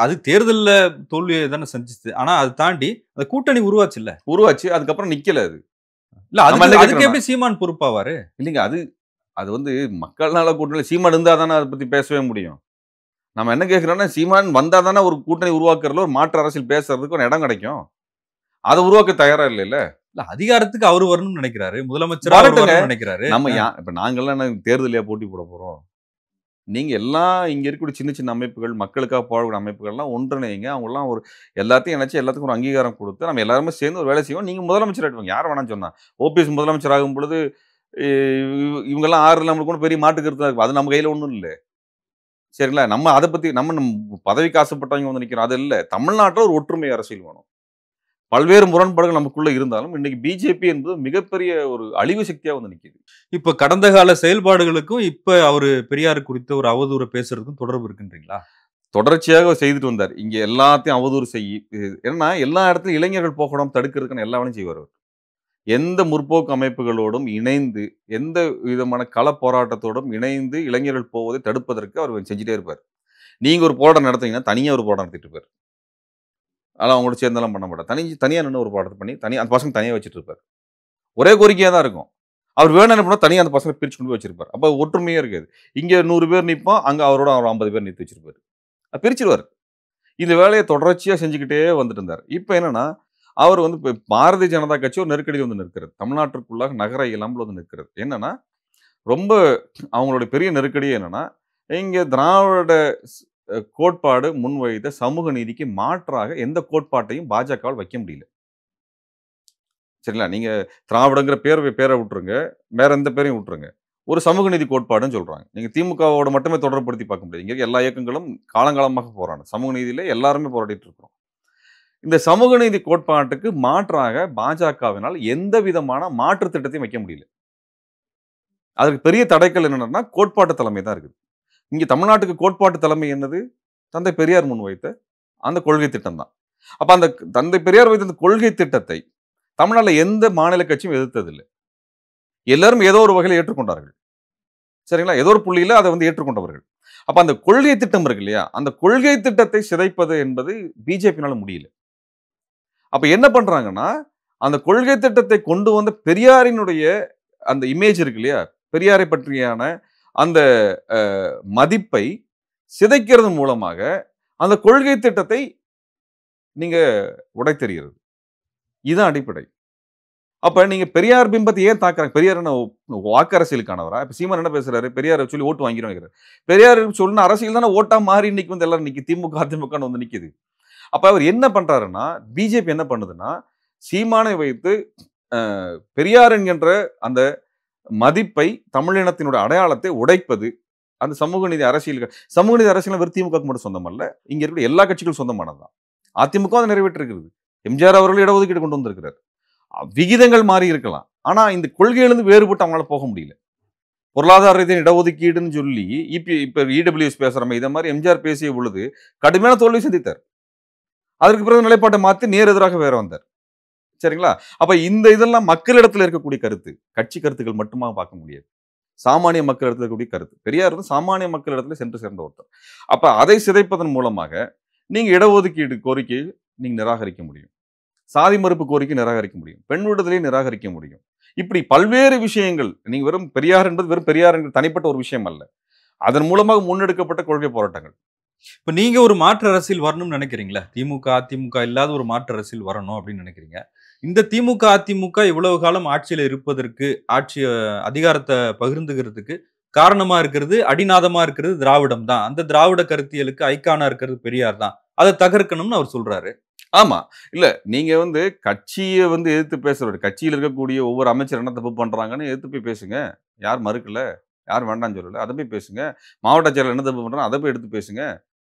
அது தேர்தல்ல தோல்வியை தானே சந்திச்சுது. ஆனா அது தாண்டி அந்த கூட்டணி உருவாச்சுல்ல. உருவாச்சு. அதுக்கப்புறம் நிக்கல அது. இல்ல நம்ம என்ன அதுக்கு கேட்கிறோம்னா எப்படி சீமான் பொறுப்பாவாரு? இல்லைங்க. அது வந்து மக்கள் நல கூட்டணியில சீமான் இருந்தா தானே அத பத்தி பேசவே முடியும். நம்ம என்ன கேட்கிறோம்னா, சீமான் வந்தா தானே ஒரு கூட்டணி உருவாக்குறதுல ஒரு மாற்று அரசியல் பேசுறதுக்கு ஒரு இடம் கிடைக்கும். அத உருவாக்க தயாரா இல்லைல்ல. இல்ல அதிகாரத்துக்கு அவரு வரணும்னு நினைக்கிறாரு. முதலமைச்சரா அவரு வரட்டுங்க. வரணும்னு நினைக்கிறாரு. நம்ம இப்ப நாங்கலாம் என்ன தேர்தலையா போட்டி போட போறோம்? நீங்க எல்லாம் இங்க இருக்கக்கூடிய சின்ன சின்ன அமைப்புகள், மக்களுக்காக போராடக்கூடிய அமைப்புகள்லாம் ஒன்றிணைங்க. அவங்கலாம் ஒரு எல்லாத்தையும் இணைச்சு எல்லாத்துக்கும் ஒரு அங்கீகாரம் குடுத்து, நம்ம எல்லாருமே சேர்ந்து ஒரு வேலை செய்வோம். நீங்க முதலமைச்சர் ஆயிடுவீங்க. யார் வேணாம்னு சொன்னா? ஓபிஎஸ் முதலமைச்சர் ஆகும் பொழுது, இவங்கலாம் 6 நம்மளுக்கு ஒண்ணும் பெரிய மாற்று கருத்து தான் இருக்கு. அது நம்ம கையில ஒண்ணும் இல்ல. சரிங்களா? நம்ம அத பத்தி நம்ம பதவிக்கு ஆசைப்பட்டவங்க வந்து நிக்கிறோம். அது இல்ல. தமிழ்நாட்டுல ஒரு ஒற்றுமை அரசியல் வேணும். பல்வேறு முரண்பாடுகள் நமக்குள்ள இருந்தாலும், இன்னைக்கு பிஜேபி என்பது மிகப்பெரிய ஒரு அழிவு சக்தியா வந்து நிக்குது. இப்ப கடந்த கால செயல்பாடுகளுக்கும் இப்ப அவரு பெரியார் குறித்த ஒரு அவதூற பேசுறதுக்கும் தொடர்பு இருக்குன்றீங்களா? தொடர்ச்சியாக செய்துட்டு வந்தார். இங்க எல்லாத்தையும் அவதூறு ஏன்னா எல்லா இடத்துலயும் இளைஞர்கள் போகணும் தடுக்கிறதுக்கான எல்லா வேலையும் செய்வார் அவர். எந்த முற்போக்கு அமைப்புகளோடும் இணைந்து, எந்த விதமான களப் போராட்டத்தோடும் இணைந்து இளைஞர்கள் போவதை தடுப்பதற்கு அவர் செஞ்சுட்டே இருப்பார். நீங்க ஒரு போராட்டம் நடத்துனீங்கன்னா, தனியா ஒரு போராட்டம் நடத்திட்டு இருப்பாரு. அதெல்லாம் அவங்களோட சேர்ந்தெல்லாம் பண்ண மாட்டார். தனியா நின்னு ஒரு போராட்டத்த பண்ணி, அந்த பசங்க தனியா வச்சுட்டு இருப்பாரு. ஒரே கோரிக்கையா தான் இருக்கும். அவர் வேணும்னு என்ன பண்ணுவார், தனியா அந்த பசங்கள பிரிச்சு கொண்டு போய் வச்சிருப்பார். அப்ப ஒற்றுமையே இருக்காது. இங்க 100 பேர் நிப்போம், அங்க அவரோட ஒரு 50 பேர் நிறுத்தி வச்சிருப்பாரு. பிரிச்சுருவாரு. இந்த வேலைய தொடர்ச்சியா செஞ்சுக்கிட்டே வந்துட்டு இருந்தார். இப்ப என்னன்னா, அவர் வந்து இப்ப பாரதிய ஜனதா கட்சி ஒரு நெருக்கடியில வந்து நிற்கிறது. தமிழ்நாட்டிற்குள்ளாக நகர இயலாமல் வந்து நிற்கிறது. என்னன்னா, ரொம்ப அவங்களுடைய பெரிய நெருக்கடியே என்னன்னா, இங்க திராவிட ஸ் கோட்பாடு முன்வைத்த சமூக நீதிக்கு மாற்றாக எந்த கோட்பாட்டையும் பாஜகவால் வைக்க முடியல. சரிங்களா? நீங்க திராவிடங்கிற பேர விட்டுருங்க. வேற எந்த பேரையும் விட்டுருங்க. ஒரு சமூக நீதி கோட்பாடுன்னு சொல்றாங்க. நீங்க திமுகவோட மட்டுமே தொடர்புபடுத்தி பார்க்க முடியாது. இங்க இருக்க எல்லா இயக்கங்களும் காலங்காலமாக போராடும். சமூக நீதியில எல்லாருமே போராடிட்டு இருக்கிறோம். இந்த சமூக நீதி கோட்பாட்டுக்கு மாற்றாக பாஜகவினால் எந்த விதமான மாற்று திட்டத்தையும் வைக்க முடியல. அதுக்கு பெரிய தடைக்கல் என்னன்னா, கோட்பாட்டு தலைமை தான் இருக்குது. இங்க தமிழ்நாட்டுக்கு கோட்பாட்டு தலைமை என்னது? தந்தை பெரியார் முன்வைத்த அந்த கொள்கை திட்டம் தான். அப்ப அந்த தந்தை பெரியார் வைத்த அந்த கொள்கை திட்டத்தை தமிழ்நாட்டுல எந்த மாநில கட்சியும் எதிர்த்ததில்லை. எல்லாரும் ஏதோ ஒரு வகையில ஏற்றுக்கொண்டார்கள். சரிங்களா? ஏதோ ஒரு புள்ளியில அதை வந்து ஏற்றுக்கொண்டவர்கள். அப்ப அந்த கொள்கை திட்டம் இருக்கு இல்லையா? அந்த கொள்கை திட்டத்தை சிதைப்பது என்பது பிஜேபினால முடியல. அப்ப என்ன பண்றாங்கன்னா, அந்த கொள்கை திட்டத்தை கொண்டு வந்த பெரியாரினுடைய அந்த இமேஜ் இருக்கு இல்லையா? பெரியாரை பற்றியான அந்த மதிப்பை சிதைக்கிறது மூலமாக அந்த கொள்கை திட்டத்தை நீங்க உடைத்தெறிகிறது. இதுதான் அடிப்படை. அப்ப நீங்க பெரியார் பிம்பத்தை ஏன் தாக்குறாங்க? பெரியார் என்ன வாக்கு அரசியலுக்கானவரா? இப்ப சீமான் என்ன பேசுறாரு? பெரியார சொல்லி ஓட்டு வாங்கிருவாங்கிறாரு. பெரியார் சொன்ன அரசியல் தானே ஓட்டா மாறி இன்னைக்கு வந்து எல்லாரும் திமுக, அதிமுகன்னு வந்து நிக்குது. அப்ப அவர் என்ன பண்றாருன்னா, பிஜேபி என்ன பண்ணுதுன்னா, சீமானை வைத்து பெரியார் என்கின்ற அந்த மதிப்பை, தமிழினத்தினுடைய அடையாளத்தை உடைப்பது, அந்த சமூக நீதி அரசியல் வெறும் திமுக மட்டும் சொந்தம் அல்ல. இங்க இருக்கிற எல்லா கட்சிகளும் சொந்தமானதுதான். அதிமுக அதை நிறைவேற்றிருக்கிறது. எம்ஜிஆர் அவர்கள் இடஒதுக்கீடு கொண்டு வந்திருக்கிறார். விகிதங்கள் மாறி இருக்கலாம். ஆனா இந்த கொள்கையிலிருந்து வேறுபட்டு அவங்களால போக முடியல. பொருளாதார ரீதியான இடஒதுக்கீடுன்னு சொல்லி இப்ப இடபிள்யூஎஸ் பேசுறோமே, இதை மாதிரி எம்ஜிஆர் பேசிய பொழுது கடுமையான தோல்வி சந்தித்தார். அதற்கு பிறகு நிலைப்பாட்டை மாற்றி நேர் எதிராக வேற வந்தார். சரிங்களா? அப்ப இந்த இதெல்லாம் மக்களிடத்துல இருக்கக்கூடிய கருத்து, கட்சி கருத்துக்கள் மட்டுமா பார்க்க முடியாது. சாமானிய மக்கள் இடத்துல இருக்கக்கூடிய கருத்து. பெரியார் வந்து சாமானிய மக்கள் இடத்துல சென்று சேர்ந்த ஒருத்தர். அப்ப அதை சிதைப்பதன் மூலமாக நீங்க இடஒதுக்கீடு கோரிக்கையை நீங்க நிராகரிக்க முடியும். சாதி மறுப்பு கோரிக்கை நிராகரிக்க முடியும். பெண் விடுதலையை நிராகரிக்க முடியும். இப்படி பல்வேறு விஷயங்கள், நீங்க வெறும் பெரியார் என்பது வெறும் பெரியார் என்ற தனிப்பட்ட ஒரு விஷயம் அல்ல. அதன் மூலமாக முன்னெடுக்கப்பட்ட கொள்கை போராட்டங்கள். இப்ப நீங்க ஒரு மாற்று அரசியல் வரணும்னு நினைக்கிறீங்களா? திமுக, அதிமுக இல்லாத ஒரு மாற்று அரசியல் வரணும் அப்படின்னு நினைக்கிறீங்க. இந்த திமுக, அதிமுக இவ்வளவு காலம் ஆட்சியில இருப்பதற்கு, அதிகாரத்தை பகிர்ந்துகிறதுக்கு காரணமா இருக்கிறது, அடிநாதமா இருக்கிறது திராவிடம் தான். அந்த திராவிட கருத்தியலுக்கு ஐகானா இருக்கிறது பெரியார் தான். அதை தகர்க்கணும்னு அவர் சொல்றாரு. ஆமா. இல்ல, நீங்க வந்து கட்சியை வந்து எதிர்த்து பேசுறவர், கட்சியில் இருக்கக்கூடிய ஒவ்வொரு அமைச்சர் என்ன தப்பு பண்றாங்கன்னு எதிர்த்து போய் பேசுங்க. யார் மறுக்கல, யார் வேண்டாம்னு சொல்லல. அதை போய் பேசுங்க. மாவட்ட செயலர் என்ன தப்பு பண்றாங்க, அதை போய் எடுத்து பேசுங்க.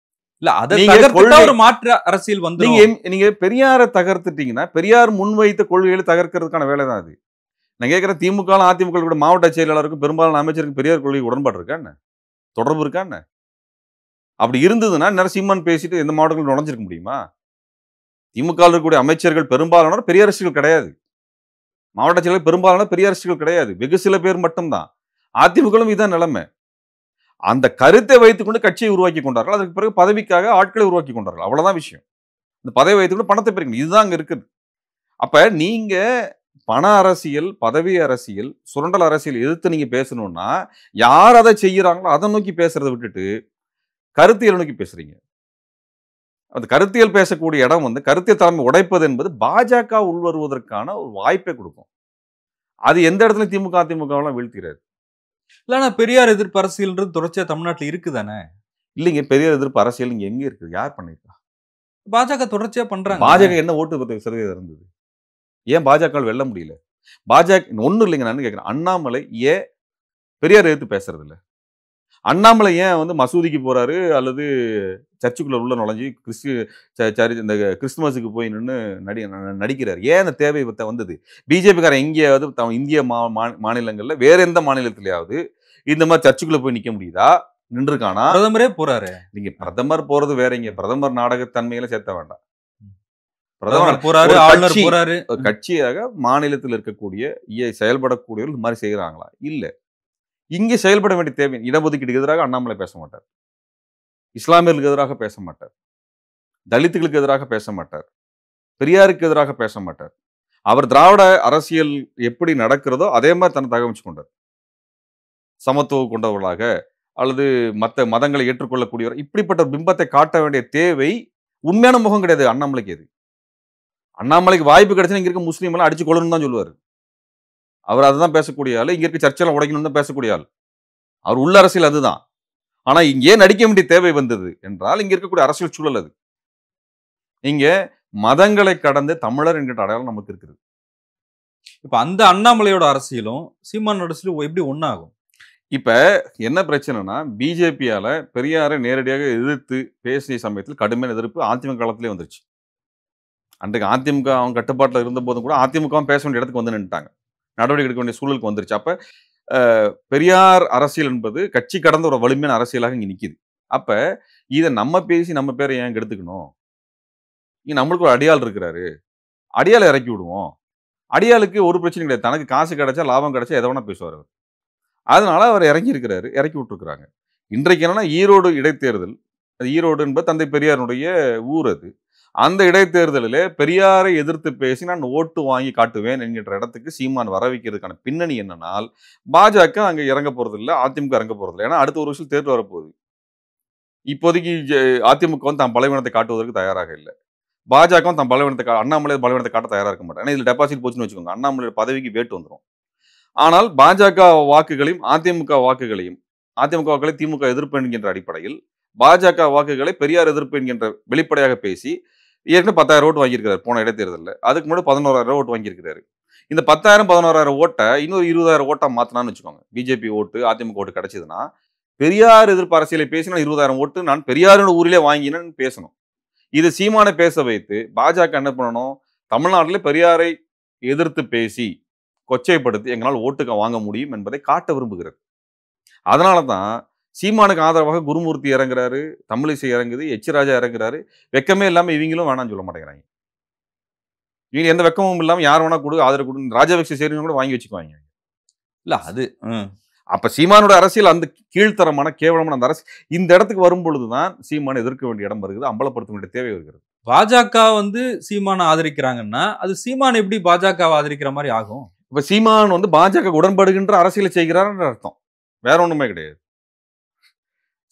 இல்ல, அதை நீங்க தகர்த்துட்டா ஒரு மாற்று அரசியல் வந்து நீங்க பெரியாரை தகர்த்துட்டீங்கன்னா, பெரியார் முன்வைத்த கொள்கைகளை தகர்க்கிறதுக்கான வேலை தான் அது. நான் கேட்கிறேன், திமுக அதிமுக கூட மாவட்ட செயலாளருக்கும் பெரும்பாலான அமைச்சருக்கும் பெரியார் கொள்கை உடன்பாடு இருக்கா என்ன? தொடர்பு இருக்கா என்ன? அப்படி இருந்ததுன்னா நரசிம்மன் பேசிட்டு எந்த மாவட்டங்களும் நுழைஞ்சிருக்க முடியுமா? திமுக இருக்கக்கூடிய அமைச்சர்கள் பெரும்பாலானோர் பெரிய அரசியல் கிடையாது. மாவட்ட செயலர் பெரும்பாலான பெரிய அரசியல் கிடையாது. வெகு சில பேர் மட்டும்தான். அதிமுகவும் இதான் நிலைமை. அந்த கருத்தை வைத்துக்கொண்டு கட்சியை உருவாக்கி கொண்டார்கள். அதுக்கு பிறகு பதவிக்காக ஆட்களை உருவாக்கி கொண்டார்கள். அவ்வளவுதான் விஷயம். இந்த பதவி வைத்துக்கொண்டு பணத்தை பெருக்கணும். இதுதான் அங்க இருக்குது. அப்ப நீங்க பண அரசியல், பதவி அரசியல், சுரண்டல் அரசியல் எதிர்த்து நீங்க பேசணும்னா, யார் அதை செய்யறாங்களோ அதை நோக்கி பேசுறதை விட்டுட்டு கருத்தியல் நோக்கி பேசுறீங்க. அந்த கருத்தியல் பேசக்கூடிய இடம் வந்து கருத்தியல் தலைமை உடைப்பது என்பது பாஜக உள்வருவதற்கான ஒரு வாய்ப்பை கொடுக்கும். அது எந்த இடத்துல திமுக, அதிமுகவெல்லாம் வீழ்த்திறாரு. இல்ல, பெரியார் எதிர்ப்பு அரசியல்ன்றது தொடர்ச்சியா தமிழ்நாட்டில் இருக்குதானே? இல்லைங்க, பெரியார் எதிர்ப்பு அரசியல் இங்க எங்க இருக்குது? யார் பண்ணிருக்கா? பாஜக தொடர்ச்சியா பண்றாங்க. பாஜக என்ன ஓட்டு 10% இருந்தது? ஏன் பாஜக வெல்ல முடியல? பாஜக ஒண்ணும் இல்லைங்க. நான் கேட்கிறேன், அண்ணாமலை ஏன் பெரியார் எதிர்த்து பேசுறது இல்ல? அண்ணாமலை ஏன் வந்து மசூதிக்கு போறாரு அல்லது சர்ச்சுக்குள்ள உள்ள நுழைஞ்சு இந்த கிறிஸ்துமஸுக்கு போய் நின்று நடிக்கிறார்? ஏன் அந்த தேவை வந்தது? பிஜேபிக்காரன் எங்கேயாவது இந்திய மாநிலங்கள்ல வேற எந்த மாநிலத்திலேயாவது இந்த மாதிரி சர்ச்சுக்குள்ள போய் நிக்க முடியுதா? நின்றுக்கானா? பிரதமரே போறாரு. நீங்க பிரதமர் போறது வேறங்க. பிரதமர் நாடகத்தன்மையில சேர்த்த வேண்டாம். பிரதமர் போறாரு, ஆளுநர் போறாரு. கட்சியாக மாநிலத்தில் இருக்கக்கூடிய செயல்படக்கூடியவர்கள் இந்த மாதிரி செய்யறாங்களா? இல்ல. இங்கே செயல்பட வேண்டிய தேவை. இடஒதுக்கீடுக்கு எதிராக அண்ணாமலை பேச மாட்டார். இஸ்லாமியர்களுக்கு எதிராக பேச மாட்டார். தலித்துகளுக்கு எதிராக பேச மாட்டார். பெரியாருக்கு எதிராக பேச மாட்டார். அவர் திராவிட அரசியல் எப்படி நடக்கிறதோ அதே மாதிரி தன்னை தகவமைச்சு கொண்டார். சமத்துவம் கொண்டவர்களாக அல்லது மற்ற மதங்களை ஏற்றுக்கொள்ளக்கூடியவர், இப்படிப்பட்ட பிம்பத்தை காட்ட வேண்டிய தேவை உண்மையான முகம் கிடையாது அண்ணாமலைக்கு. எது அண்ணாமலைக்கு வாய்ப்பு கிடைச்சா இங்க இருக்க முஸ்லீம் எல்லாம் அடிச்சு கொள்ளணும்னு தான் சொல்லுவார். அவர் அதுதான் பேசக்கூடிய ஆள். இங்க இருக்க சர்ச்சைலாம் உடைக்கணும்னு தான் பேசக்கூடிய ஆள். அவர் உள்ள அரசியல் அதுதான். ஆனா இங்கே நடிக்க வேண்டிய தேவை வந்தது என்றால் இங்க இருக்கக்கூடிய அரசியல் சூழல் அது. இங்க மதங்களை கடந்து தமிழர் என்கிற அடையாளம் நமக்கு இருக்குது. இப்ப அந்த அண்ணாமலையோட அரசியலும் சீமான் அரசியலும் எப்படி ஒன்னாகும்? இப்ப என்ன பிரச்சனைனா, பிஜேபியால பெரியாரை நேரடியாக எதிர்த்து பேசிய சமயத்தில் கடுமையான எதிர்ப்பு அதிமுக காலத்திலே வந்துருச்சு. அன்றைக்கு அதிமுக அவங்க கட்டுப்பாட்டில் இருந்த போதும் கூட அதிமுகவும் பேச வேண்டிய இடத்துக்கு வந்து நின்றுட்டாங்க. நடவடிக்கை எடுக்க வேண்டிய சூழலுக்கு வந்துருச்சு. அப்ப பெரியார் அரசியல் என்பது கட்சி கடந்த ஒரு வலிமையான அரசியலாக இங்க நிக்குது. அப்ப இதை நம்ம பேசி நம்ம பேரை ஏன் கெடுத்துக்கணும்? இங்க நம்மளுக்கு ஒரு அடியாள் இருக்கிறாரு, அடியாளை இறக்கி விடுவோம். அடியாளுக்கு ஒரு பிரச்சனை கிடையாது. தனக்கு காசு கிடைச்சா லாபம் கிடைச்சா எதை வேணா பேசுவார் அவர். அதனால அவர் இறங்கி இருக்கிறாரு, இறக்கி விட்டுருக்கிறாங்க. இன்றைக்கு என்னன்னா ஈரோடு இடைத்தேர்தல். ஈரோடு என்பது தந்தை பெரியாருடைய ஊர். அது அந்த இடைத்தேர்தலிலே பெரியாரை எதிர்த்து பேசி நான் ஓட்டு வாங்கி காட்டுவேன் என்கின்ற இடத்துக்கு சீமான் வர வைக்கிறதுக்கான பின்னணி என்னன்னால், பாஜக அங்க இறங்க போறது இல்லை, அதிமுக இறங்க போறது இல்லை. ஏன்னா அடுத்த ஒரு வருஷம் தேர்தல் வரப்போகுது. இப்போதைக்கு அதிமுக வந்து தன் பலவீனத்தை காட்டுவதற்கு தயாராக இல்லை. பாஜகவும் தன் பலவீனத்தை அண்ணாமலை பலவீனத்தை காட்ட தயாராக இருக்க மாட்டேன். ஏன்னா இதுல டெபாசிட் போச்சுன்னு வச்சுக்கோங்க, அண்ணாமலை பதவிக்கு வேட்டு வந்துடும். ஆனால் பாஜக வாக்குகளையும் அதிமுக வாக்குகளையும், அதிமுக வாக்குகளை திமுக எதிர்ப்பு என்கின்ற அடிப்படையில் பாஜக வாக்குகளை பெரியார் எதிர்ப்பு என்கின்ற வெளிப்படையாக பேசி ஏற்கனவே 10,000 ஓட்டு வாங்கியிருக்கிறார் போன இடைத்தேர்தலில். அதுக்கு முன்னாடி 11,000 ஓட்டு வாங்கியிருக்கிறாரு. இந்த 10,000 11,000 ஓட்டை இன்னொரு 20,000 ஓட்டா மாத்தினான்னு வச்சுக்கோங்க, பிஜேபி ஓட்டு அதிமுக ஓட்டு கிடைச்சதுன்னா பெரியார் எதிர்ப்பு அரசியலை பேசினா 20,000 ஓட்டு நான் பெரியாரோட ஊரிலே வாங்கினேன்னு பேசணும். இது சீமானை பேச வைத்து பாஜக என்ன பண்ணணும்? தமிழ்நாட்டிலே பெரியாரை எதிர்த்து பேசி கொச்சைப்படுத்தி எங்களால் ஓட்டுக்க வாங்க முடியும் என்பதை காட்ட விரும்புகிறது. அதனால தான் சீமானுக்கு ஆதரவாக குருமூர்த்தி இறங்குறாரு, தமிழிசை இறங்குது, எச் ராஜா இறங்குறாரு. வெக்கமே இல்லாம இவங்களும் வேணாம்னு சொல்ல மாட்டேங்கிறாங்க. இவங்க எந்த வெக்கமும் இல்லாம யார் வேணா கொடு, ஆதரவு கொடுன்னு ராஜபக்சே சேர்ந்து கூட வாங்கி வச்சுக்குவாங்க. இல்ல அது அப்ப சீமானோட அரசியல் அந்த கீழ்த்தரமான கேவலமான அந்த அரசு இந்த இடத்துக்கு வரும் பொழுதுதான் சீமானை எதிர்க்க வேண்டிய இடம் வருகிறது, அம்பலப்படுத்த வேண்டிய தேவை வருகிறது. பாஜக வந்து சீமானை ஆதரிக்கிறாங்கன்னா அது சீமான் எப்படி பாஜகவை ஆதரிக்கிற மாதிரி ஆகும்? இப்ப சீமான் வந்து பாஜக உடன்படுகின்ற அரசியலை செய்கிறார்ன்ற அர்த்தம், வேற ஒண்ணுமே கிடையாது.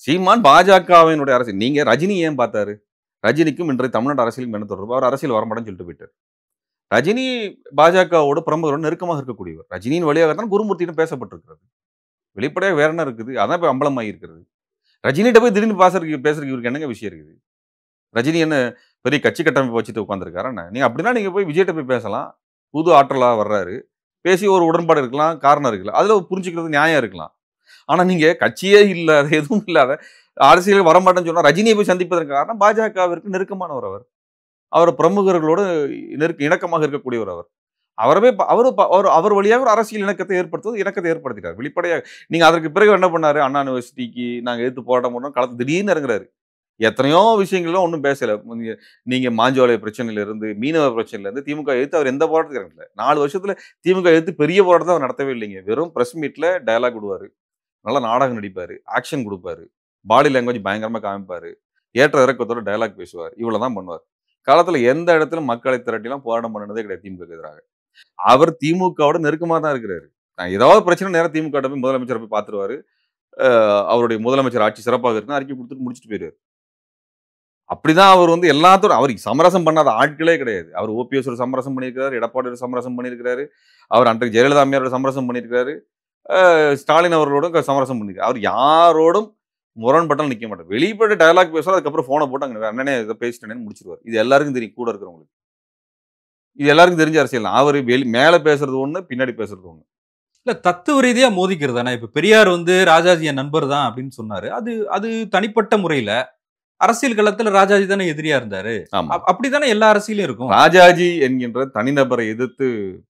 சீமான் பாஜகவினுடைய அரசியல். நீங்க ரஜினி ஏன் பார்த்தாரு? ரஜினிக்கும் இன்றைய தமிழ்நாடு அரசியலுக்கும் என்ன தொடர்பு? அவர் அரசியல் வரமாட்டேன்னு சொல்லிட்டு போயிட்டார். ரஜினி பாஜகவோட பிரமுகரோடு நெருக்கமாக இருக்கக்கூடியவர். ரஜினியின் வழியாகத்தான் குருமூர்த்தியிடம் பேசப்பட்டிருக்கிறது. வெளிப்படையாக வேற என்ன இருக்குது? அதான் இப்ப அம்பலமாகி இருக்கிறது. ரஜினிகிட்ட போய் திடீர்னு பேசுறதுக்கு இவருக்கு என்னங்க விஷயம் இருக்குது? ரஜினி என்ன பெரிய கட்சி கட்டமைப்பு வச்சுட்டு உட்காந்துருக்காரா என்ன? நீங்க அப்படின்னா நீங்க போய் விஜய்கிட்ட போய் பேசலாம். புது ஆற்றலா வர்றாரு, பேசி ஒரு உடன்பாடு இருக்கலாம், காரணம் இருக்கலாம், அதுல புரிஞ்சுக்கிறது நியாயம் இருக்கலாம். ஆனா நீங்க கட்சியே இல்லாத, எதுவும் இல்லாத, அரசியல் வரமாட்டேன்னு சொன்னா ரஜினியை போய் சந்திப்பதற்கு காரணம் பாஜகவிற்கு நெருக்கமானவர் அவர். அவர் பிரமுகர்களோடு இணக்கமாக இருக்கக்கூடியவர் அவர். அவரவே அவர் வழியாக ஒரு அரசியல் இணக்கத்தை ஏற்படுத்திட்டார் வெளிப்படையாக. நீங்க அதற்கு பிறகு என்ன பண்ணாரு? அண்ணா யூனிவர்சிட்டிக்கு நாங்க எதிர்த்து போராட்டம் பண்ணோம், களத்து திடீர்னு இறங்குறாரு. எத்தனையோ விஷயங்களும் ஒன்றும் பேசல. நீங்க மாஞ்சோலை பிரச்சனையில இருந்து, மீனவ பிரச்சனையில இருந்து திமுக எதிர்த்து அவர் எந்த போராட்டத்துக்கு இறங்கல. 4 வருஷத்துல திமுக எதிர்த்து பெரிய போராட்டத்தை அவர் நடத்தவே இல்லைங்க. வெறும் பிரஸ் மீட்ல டயலாக் விடுவாரு, நல்லா நாடகம் நடிப்பாரு, ஆக்ஷன் கொடுப்பாரு, பாடி லாங்குவேஜ் பயங்கரமா காமிப்பாரு, ஏற்ற இறக்கத்தோட டயலாக் பேசுவார், இவ்வளவுதான் பண்ணுவார். காலத்துல எந்த இடத்துல மக்களை திரட்டிலாம் போராட்டம் பண்ணனதே கிடையாது திமுக எதிராக. அவர் திமுகவோட நெருக்கமா தான் இருக்கிறாரு. ஏதாவது பிரச்சனை நேரம் திமுக போய் முதலமைச்சரை போய் பார்த்துருவாரு. அவருடைய முதலமைச்சர் ஆட்சி சிறப்பாக இருக்குன்னு அறிக்கை கொடுத்துட்டு முடிச்சுட்டு போயிருவாரு. அப்படிதான் அவர் வந்து எல்லாத்தோட அவருக்கு சமரசம் பண்ணாத ஆட்களே கிடையாது. அவர் ஓபிஎஸ் ஒரு சமரசம் பண்ணியிருக்காரு, எடப்பாடி ஒரு சமரசம் பண்ணியிருக்காரு, அவர் அன்றைக்கு ஜெயலலிதா அம்மையாரோட சமரசம் பண்ணியிருக்காரு, ஸ்டாலின் அவர்களோடும் சமரசம் பண்ணியிருக்காரு. அவர் யாரோடும் முரண்பட்டாலும் நிற்க மாட்டார். வெளிப்பட்ட டயலாக் பேசுவார், அதுக்கப்புறம் போனை போட்டு அங்கே அண்ணனே இதை பேசிட்டேன்னு முடிச்சிருவார். இது எல்லாருக்கும் தெரியும், கூட இருக்கிறவங்களுக்கு. இது எல்லாருக்கும் தெரிஞ்ச அரசியல். அவர் மேல பேசுறது ஒண்ணு, பின்னாடி பேசுறது ஒண்ணு. இல்ல தத்துவ ரீதியா மோதிக்கிறது தானே. இப்ப பெரியார் வந்து ராஜாஜி என் நண்பர் தான் அப்படின்னு சொன்னாரு. அது தனிப்பட்ட முறையில அரசியல் களத்துல ராஜாஜி தானே எதிரியா இருந்தாரு. அப்படித்தானே எல்லா அரசியலும் இருக்கும். ராஜாஜி என்கின்ற தனிநபரை எதிர்த்து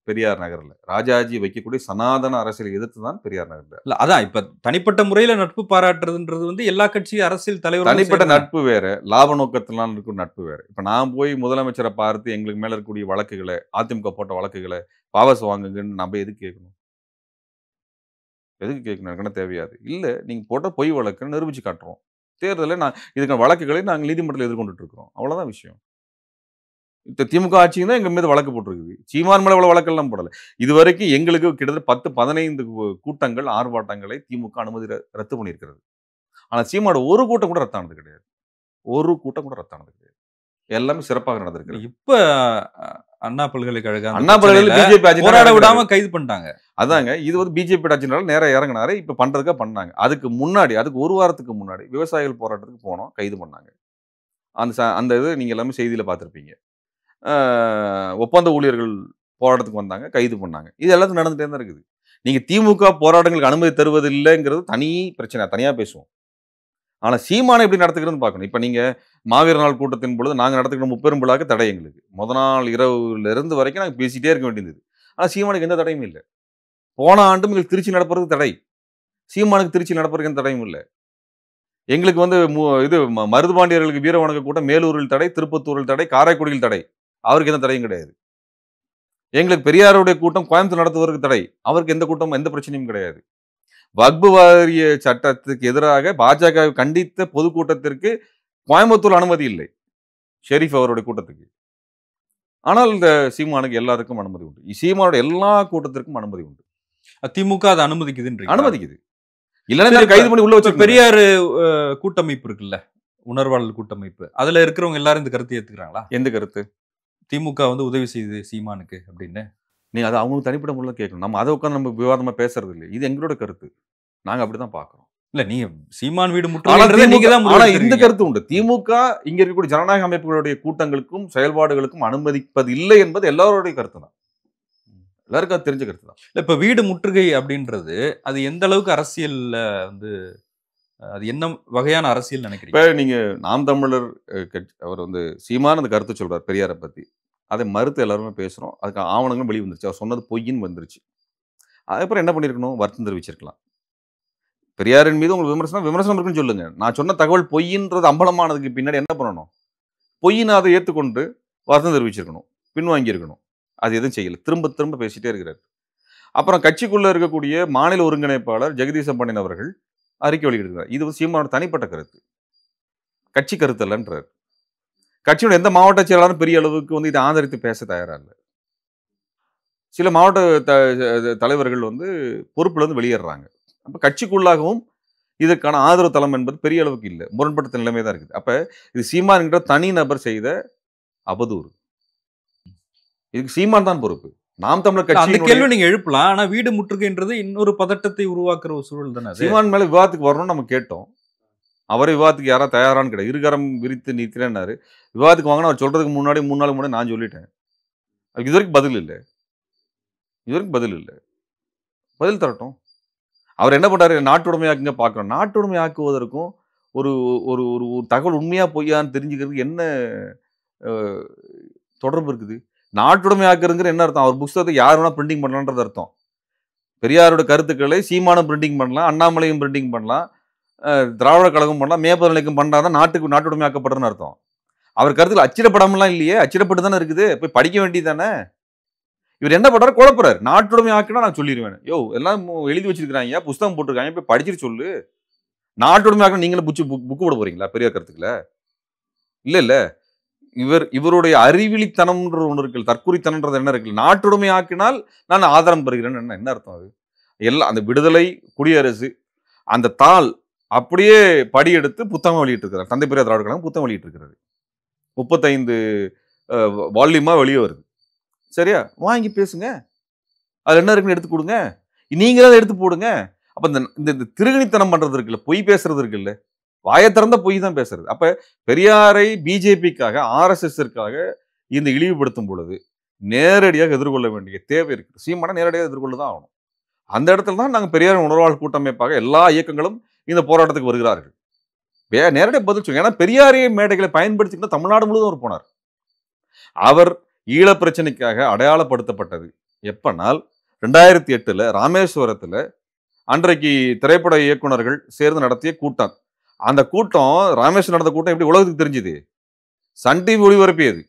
பெரியார் நகர்ல, ராஜாஜி வைக்கக்கூடிய சனாதன அரசியலை எதிர்த்து தான் பெரியார் நகர்ல. இல்ல அதான் இப்ப தனிப்பட்ட முறையில நட்பு பாராட்டுறதுன்றது வந்து எல்லா கட்சி அரசியல் தலைவர் தனிப்பட்ட நட்பு வேற, லாப நோக்கத்தினால் இருக்கும் நட்பு வேற. இப்ப நான் போய் முதலமைச்சரை பார்த்து எங்களுக்கு மேல இருக்கக்கூடிய வழக்குகளை, அதிமுக போட்ட வழக்குகளை வாபஸ் வாங்குங்கன்னு நம்ம எதுக்கு கேட்கணும்? எனக்கு என்ன தேவையாது? இல்ல, நீங்க போட்ட பொய் வழக்குன்னு நிரூபிச்சு காட்டுறோம். தேர்தலில் இதுக்கான வழக்குகளை நாங்கள் நீதிமன்றத்தில் எதிர்கொண்டுட்டு இருக்கிறோம். அவ்வளவுதான் விஷயம். திமுக ஆட்சியும் தான் எங்க மீது வழக்கு போட்டிருக்குது. சீமான் மேல வழக்கெல்லாம் போடல. இதுவரைக்கும் எங்களுக்கு கிட்டத்தட்ட 10-15 கூட்டங்கள், ஆர்ப்பாட்டங்களை திமுக அனுமதி ரத்து பண்ணியிருக்கிறது. ஆனா சீமானோட ஒரு கூட்டம் கூட ரத்தானது கிடையாது. ஒரு கூட்டம் கூட ரத்தானது கிடையாது. எல்லாமே சிறப்பாக நடந்திருக்கு. இப்ப அண்ணா பல்கலைக்கழகம் பிஜேபி ஆட்சி போராட விடாம கைது பண்ணிட்டாங்க. அதாங்க, இது வந்து பிஜேபி ஆட்சினால நேரா இறங்கினாரு. இப்ப பண்றதுக்காக பண்ணாங்க. அதுக்கு ஒரு வாரத்துக்கு முன்னாடி விவசாயிகள் போராட்டத்துக்கு போனோம், கைது பண்ணாங்க. அந்த இது நீங்க எல்லாமே செய்தியில பார்த்திருப்பீங்க. ஒப்பந்த ஊழியர்கள் போராட்டத்துக்கு வந்தாங்க, கைது பண்ணாங்க. இது எல்லாத்தையும் நடந்துட்டே தான் இருக்குது. நீங்க திமுக போராட்டங்களுக்கு அனுமதி தருவது இல்லைங்கிறது தனி பிரச்சனை, தனியா பேசுவோம். ஆனா சீமானை எப்படி நடத்துகிறதுன்னு பார்க்கணும். இப்ப நீங்க மாவீர நாள் கூட்டத்தின் பொழுது நாங்க நடத்துக்கிற முப்பெரும் விழாக்கு தடை எங்களுக்கு. முத நாள் இரவுல இருந்து வரைக்கும் நாங்க பேசிட்டே இருக்க வேண்டியது. ஆனா சீமானுக்கு எந்த தடையும் இல்லை. போன ஆண்டும் எங்களுக்கு திருச்சி நடப்புறதுக்கு தடை. சீமானுக்கு திருச்சி நடப்புறதுக்கு எந்த தடையும் இல்லை. எங்களுக்கு வந்து இது மருதுபாண்டியர்களுக்கு வீர வணக்க கூட்டம் மேலூரில் தடை, திருப்பத்தூரில் தடை, காரைக்குடியில் தடை. அவருக்கு எந்த தடையும் கிடையாது. எங்களுக்கு பெரியாருடைய கூட்டம் கோயம்புத்தூர் நடத்துவதற்கு தடை. அவருக்கு எந்த கூட்டமும் எந்த பிரச்சனையும் கிடையாது. வக்பு வாரிய சட்டத்துக்கு எதிராக பாஜக கண்டித்த பொதுக்கூட்டத்திற்கு கோயம்புத்தூர் அனுமதி இல்லை, ஷெரீப் அவருடைய கூட்டத்துக்கு. ஆனால் இந்த சீமானுக்கு எல்லாருக்கும் அனுமதி உண்டு. சீமானோட எல்லா கூட்டத்திற்கும் அனுமதி உண்டு. திமுக அதை அனுமதிக்குது. இல்லைன்னா கைது பண்ணி உள்ள வச்சு. பெரியார் கூட்டமைப்பு இருக்குல்ல, உணர்வாளர் கூட்டமைப்பு, அதுல இருக்கிறவங்க எல்லாரும் இந்த கருத்தை ஏத்துக்கிறாங்களா? எந்த கருத்து? திமுக வந்து உதவி செய்யுது சீமானுக்கு அப்படின்னு. நீங்க அதை அவங்களுக்கு தனிப்பட்ட முறையில் கேட்கணும். நம்ம அதை உட்காந்து நம்ம விவாதமா பேசுறது இல்லை. இது எங்களோட கருத்து. நாங்க அப்படிதான் பாக்குறோம். இல்ல நீங்க சீமான் வீடு முற்றுகை இந்த கருத்து உண்டு. திமுக இங்க இருக்கக்கூடிய ஜனநாயக அமைப்புகளுடைய கூட்டங்களுக்கும் செயல்பாடுகளுக்கும் அனுமதிப்பது இல்லை என்பது எல்லாருடைய கருத்து தான். எல்லாருக்கும் அது தெரிஞ்ச கருத்து தான். இப்ப வீடு முற்றுகை அப்படின்றது அது எந்த அளவுக்கு அரசியல்ல வந்து அது என்ன வகையான அரசியல் நினைக்கிறீங்க? இப்ப நீங்க நாம் தமிழர் அவர் சீமான் அந்த கருத்து சொல்றார் பெரியாரை பத்தி. அதை மறுத்து எல்லாருமே பேசுறோம். அதுக்கு ஆவணங்களும் வெளிய வந்துருச்சு. அவர் சொன்னது பொய்ன்னு வந்துருச்சு. அதுக்கப்புறம் என்ன பண்ணியிருக்கணும்? வருத்தம் தெரிவிச்சிருக்கலாம். பெரியாரின் மீது உங்களுக்கு விமர்சனம் இருக்குன்னு சொல்லுங்க. நான் சொன்ன தகவல் பொய்யின்றது அம்பலமானதுக்கு பின்னாடி என்ன பண்ணணும்? பொய்ன்னு அதை ஏத்துக்கொண்டு வருத்தம் தெரிவிச்சிருக்கணும். பின்வாங்கியிருக்கணும். அது எதுவும் செய்யல. திரும்ப திரும்ப பேசிட்டே இருக்கிறார். அப்புறம் கட்சிக்குள்ள இருக்கக்கூடிய மாநில ஒருங்கிணைப்பாளர் ஜெகதீசன் பாண்டியன் அவர்கள் அறிக்கை வெளியிட்டிருக்கிறார். இது சீமானோட தனிப்பட்ட கருத்து. கட்சி கருத்து அல்லன்றார். கட்சியோட எந்த மாவட்ட செயலாளரும் பெரிய அளவுக்கு இதை ஆதரித்து பேச தயாரா இல்ல. சில மாவட்ட தலைவர்கள் பொறுப்புல வெளியேறாங்க. அப்ப கட்சிக்குள்ளாகவும் இதற்கான ஆதரவு தளம் என்பது பெரிய அளவுக்கு இல்ல. முரண்பட்ட நிலைமை தான் இருக்குது. அப்ப இது சீமான் என்ற தனி நபர் செய்த அவதூறு. இதுக்கு சீமான் தான் பொறுப்பு. நாம் தமிழர் அந்த கட்சி கேள்வி நீங்க எழுப்பலாம். ஆனா வீடு முற்றுகைன்றது இன்னொரு பதட்டத்தை உருவாக்குற ஒரு சூழல் தானே அது. சீமான் மேல விவாதத்துக்கு வரணும்னு நம்ம கேட்டோம். அவரே விவாதத்துக்கு யாராவது தயாரான்னு கிடையாது. இருகரம் விரித்து நிற்கிறேன்னாரு. விவாதத்துக்கு வாங்கினா அவர் சொல்றதுக்கு முன்னாடி 3 நாளுக்கு முன்னாடி நான் சொல்லிட்டேன். அதுக்கு இதுவரைக்கும் பதில் இல்ல. பதில் தரட்டும். அவர் என்ன பண்றாரு? நாட்டுடைமையாக்குங்க பார்க்கணும். நாட்டுடைமை ஆக்குவதற்கும் ஒரு ஒரு ஒரு ஒரு தகவல் உண்மையா பொய்யான்னு தெரிஞ்சுக்கிறதுக்கு என்ன அ தொடர்பு இருக்குது? நாட்டுடைமை ஆக்குறதுங்கிற என்ன அர்த்தம்? அவர் புஸ்தகத்தை யார் வேணா பிரிண்டிங் பண்ணலான்றது அர்த்தம். பெரியாரோட கருத்துக்களை சீமானும் பிரிண்டிங் பண்ணலாம், அண்ணாமலையும் பிரிண்டிங் பண்ணலாம், திராவிட கழகம் பண்ணலாம், மேற்பதனைக்கும் பண்ணாதான் நாட்டுடைமை ஆக்கப்படுறதுன்னு அர்த்தம். அவர் கருத்துல அச்சிடப்படாமலாம் இல்லையே, அச்சிடப்பட்டு தானே இருக்குது. போய் படிக்க வேண்டியது தானே. இவர் என்ன பண்றாரு? குழப்புறாரு. நாட்டுடைமை ஆக்கினா நான் சொல்லிடுவேன். யோ எல்லாம் எழுதி வச்சிருக்காங்க, புஸ்தகம் போட்டிருக்காங்க, போய் படிச்சுட்டு சொல்லு. நாட்டுடைமை ஆக்கினா நீங்களும் புக்கு போட போறீங்களா பெரியார் கருத்துக்கள? இல்ல. இவருடைய அறிவிலித்தனம்ன்ற ஒண்ணு இருக்கு. தற்குறித்தனம்ன்றது என்ன இருக்கு? நாட்டுடைமை ஆக்கினால் நான் ஆதாரம் பெறுகிறேன். என்ன அர்த்தம் அது? எல்லாம் அந்த விடுதலை, குடியரசு அந்த தாள் அப்படியே படியெடுத்து புத்தகம் வெளியிட்டு இருக்கிறார். தந்தை பெரியார் திராவிட கழகம் புத்தகம் வெளியிட்டு இருக்கிறது. 35 வால்யூமா வெளியே வருது. சரியா? வாங்கி பேசுங்க. அதுல என்ன இருக்குன்னு எடுத்து கொடுங்க. நீங்களே அதை எடுத்து போடுங்க. அப்ப இந்த திருகணித்தனம் பண்றது இருக்குல்ல, பொய் பேசுறது இருக்குல்ல, வாயை திறந்த பொய் தான் பேசுறது. அப்ப பெரியாரை பிஜேபிக்காக, ஆர்எஸ்எஸ்ஸிற்காக இந்த இழிவுபடுத்தும் பொழுது நேரடியாக எதிர்கொள்ள வேண்டிய தேவை இருக்கு. சீமானை நேரடியாக எதிர்கொள்ள தான் ஆகணும். அந்த இடத்துல தான் நாங்கள் பெரியார் உணர்வாளர் கூட்டமைப்பாக எல்லா இயக்கங்களும் இந்த போராட்டத்துக்கு வருகிறார்கள். நேரடியாக பதில் சொல்லுங்க. ஏன்னா பெரியாரிய மேடைகளை பயன்படுத்திக்கிட்டு தமிழ்நாடு முழுவதும் அவர் போனார். அவர் ஈழ பிரச்சனைக்காக அடையாளப்படுத்தப்பட்டது எப்பனால் 2008 ராமேஸ்வரத்துல அன்றைக்கு திரைப்பட இயக்குனர்கள் சேர்ந்து நடத்திய கூட்டம். அந்த கூட்டம் ராமேஸ்வரம் நடந்த கூட்டம் எப்படி உலகத்துக்கு தெரிஞ்சது? சன் டிவி ஒளிபரப்பியது.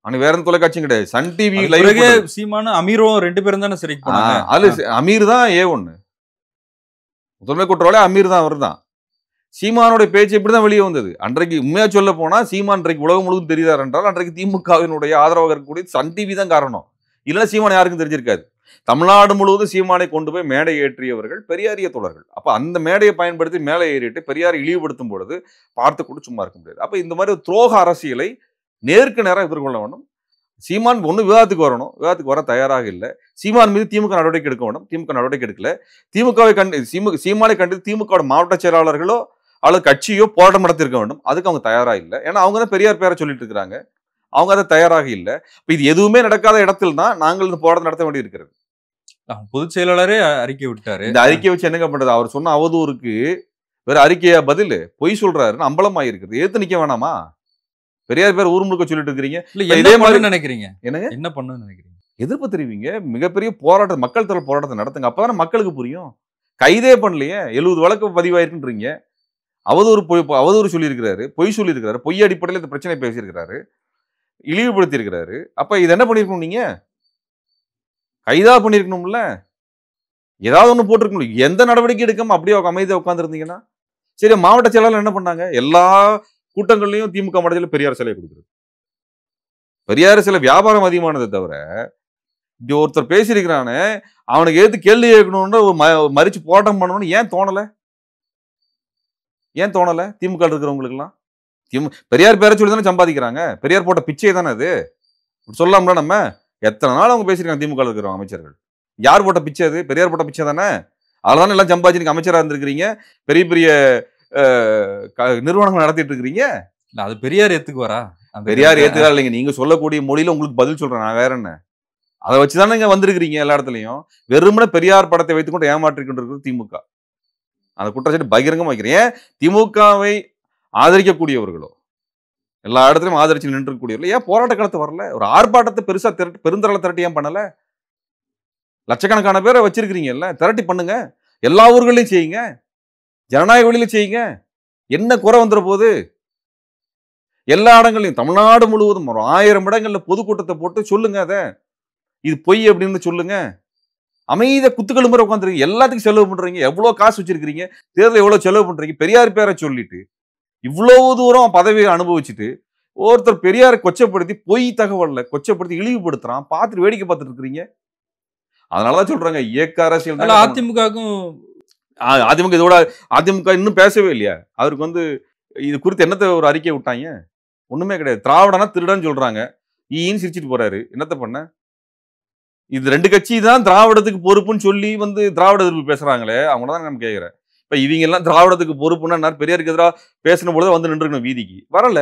அன்னைக்கு வேற எந்த தொலைக்காட்சியும் கிடையாது. Sun TV live. சீமானும் அமீரும் 2 பேரும் தானே சிறைக்கு போனாங்க. அதுல அமீர் தான் A1 முதன்மை குற்றவாளி. அமீர் தான். அவர் தான். சீமானுடைய பேச்சு இப்படிதான் வெளியே வந்தது. அன்றைக்கு உண்மையா சொல்ல போனா சீமான் அன்றைக்கு உலகம் முழுவதும் தெரிகிறார் என்றால் அன்றைக்கு திமுகவினுடைய ஆதரவாக இருக்கக்கூடிய சன் டிவி தான் காரணம். இல்லைன்னா சீமான் யாருக்கும் தெரிஞ்சிருக்காது. தமிழ்நாடு முழுவதும் சீமானை கொண்டு போய் மேடை ஏற்றியவர்கள் பெரியாரிய தோழர்கள். அப்ப அந்த மேடையை பயன்படுத்தி மேலே ஏறிட்டு பெரியாரை இழிவுபடுத்தும் பொழுது பார்த்து கூட சும்மா இருக்க முடியாது. அப்ப இந்த மாதிரி துரோக அரசியலை நேருக்கு நேராக எதிர்கொள்ள வேண்டும். சீமான் ஒண்ணு விவாதத்துக்கு வரணும். விவாதத்துக்கு வர தயாராக இல்லை. சீமான் மீது திமுக நடவடிக்கை எடுக்க வேண்டும். திமுக நடவடிக்கை எடுக்கல. திமுகவை சீமானை கண்டு திமுக மாவட்ட செயலாளர்களோ அல்லது கட்சியோ போராட்டம் நடத்திருக்க வேண்டும். அதுக்கு அவங்க தயாரா இல்லை. ஏன்னா அவங்க தான் பெரியார் பேரை சொல்லிட்டு இருக்கிறாங்க. அவங்க அதை தயாராக இல்லை. இப்ப இது எதுவுமே நடக்காத இடத்தில் தான் நாங்கள் இந்த போராட்டம் நடத்த வேண்டி இருக்கிறது. பொதுச் செயலாளரே அறிக்கை விட்டாரு. இந்த அறிக்கை வச்சு என்னங்க பண்றது? அவர் சொன்ன அவதூறுக்கு வேற அறிக்கையா பதில்? பொய் சொல்றாருன்னு அம்பலமாயி இருக்குது. ஏத்து நிக்க வேணாமா? பெரியார் பேர் ஊர் முழுக்க சொல்லிட்டு இருக்கிறீங்க. இதே மாதிரி நினைக்கிறீங்க. என்னங்க என்ன பண்ணணும்னு நினைக்கிறீங்க? எதிர்ப்பு தெரிவிங்க. மிகப்பெரிய போராட்டம், மக்கள் தரப்பு போராட்டத்தை நடத்துங்க. அப்பதானே மக்களுக்கு புரியும். கைதே பண்ணலையே, 70 வழக்கு பதிவாயிருக்குன்றீங்க. அவதூறு சொல்லியிருக்கிறாரு, பொய் சொல்லியிருக்கிறாரு, பொய் அடிப்படையில் இந்த பிரச்சனை பேசியிருக்கிறாரு, இழிவுபடுத்தி இருக்கிறாரு. அப்ப இது என்ன பண்ணிருக்கணும்? நீங்க கைதா பண்ணிருக்கணும்ல, ஏதாவது ஒண்ணு போட்டிருக்கணும். எந்த நடவடிக்கை எடுக்காம அப்படியே அமைதியா உட்கார்ந்து இருந்தீங்கன்னா சரி. மாவட்ட செயலாளர் என்ன பண்ணாங்க? எல்லா கூட்டங்கள்லயும் திமுக மாவட்டத்தில் பெரியார் சிலை கொடுக்குறது. பெரியார் சிலை வியாபாரம் அதிகமானதை தவிர இப்படி ஒருத்தர் பேசியிருக்கிறானே அவனுக்கு எதிர்த்து கேள்வி கேட்கணும்னு ஒரு மறிச்சு போராட்டம் பண்ணணும்னு ஏன் தோணல? திமுக இருக்கிறவங்களுக்கு எல்லாம் பெரியார் பேரை சொல்லி தானே சம்பாதிக்கிறாங்க. பெரியார் போட்ட பிச்சை தானே அது. சொல்லலாம்ல நம்ம. எத்தனை நாள் அவங்க பேசியிருக்காங்க திமுக இருக்கிறவங்க அமைச்சர்கள். யார் போட்ட பிச்சை அது? பெரியார் போட்ட பிச்சை தானே. அதுதானே எல்லாம் சம்பாதிச்சு நீங்க அமைச்சராக இருந்திருக்கிறீங்க. பெரிய பெரிய நிறுவனங்கள் நடத்திட்டு இருக்கிறீங்க. அது பெரியார் ஏத்துக்குவாரா? பெரியார் ஏத்துக்கா இல்லைங்க. நீங்க சொல்லக்கூடிய மொழியில உங்களுக்கு பதில் சொல்றேன். நான் வேற என்ன, அதை வச்சுதானே இங்க வந்திருக்கிறீங்க. எல்லா இடத்துலையும் வெறுமனே பெரியார் படத்தை வைத்துக்கொண்டு ஏமாற்றிக் கொண்டிருக்கிறது திமுக. அந்த குற்றச்சாட்டு பகிரங்கமா வைக்கிறேன். ஏன் திமுகவை ஆதரிக்கக்கூடியவர்களோ, எல்லா இடத்துலயும் ஆதரிச்சு நின்றுக்கூடியவர்கள் ஏன் போராட்ட காலத்து வரல? ஒரு ஆர்ப்பாட்டத்தை பெருசா பெருந்திரள திரட்டி ஏன் பண்ணல? லட்சக்கணக்கான பேரை வச்சிருக்கிறீங்கல்ல, திரட்டி பண்ணுங்க. எல்லா ஊர்களையும் செய்யுங்க, ஜனநாயக வழியில செய்யுங்க. என்ன குறை வந்துற போது? எல்லா இடங்களையும் தமிழ்நாடு முழுவதும் ஒரு 1000 இடங்கள்ல பொதுக்கூட்டத்தை போட்டு சொல்லுங்க. அத இது பொய் அப்படின்னு சொல்லுங்க. அமைதியா குத்துக்கள் முறை உட்காந்துருக்கீங்க. எல்லாத்துக்கும் செலவு பண்றீங்க. எவ்வளவு காசு வச்சிருக்கீங்க, தேர்தல் எவ்வளவு செலவு பண்றீங்க, பெரியார் பேரை சொல்லிட்டு இவ்வளவு தூரம் பதவியை அனுபவிச்சுட்டு ஒருத்தர் பெரியாரை கொச்சப்படுத்தி பொய் தகவல்ல கொச்சப்படுத்தி இழிவுபடுத்துறான். பார்த்துட்டு வேடிக்கை பார்த்துட்டு இருக்கிறீங்க. அதனாலதான் சொல்றாங்க இயக்க அரசியல் அதனால அதிமுகவுக்கும் அதிமுக இதோட அதிமுக இன்னும் பேசவே இல்லையா? அவருக்கு இது குறித்து என்னத்த ஒரு அறிக்கை விட்டாங்க? ஒண்ணுமே கிடையாது. திராவிடனா திருடன்னு சொல்றாங்க. ஈன்னு சிரிச்சிட்டு போறாரு. என்னத்த பண்ண? இது 2 கட்சி தான் திராவிடத்துக்கு பொறுப்புன்னு சொல்லி திராவிட எதிர்ப்பு பேசுறாங்களே, அவங்கள தான் நம்ம கேட்கிறேன். இப்ப இவங்க எல்லாம் திராவிடத்துக்கு பொறுப்புன்னா பெரியாருக்கு எதிராக பேசின பொழுது நின்றுக்கணும் வீதிக்கு. வரல.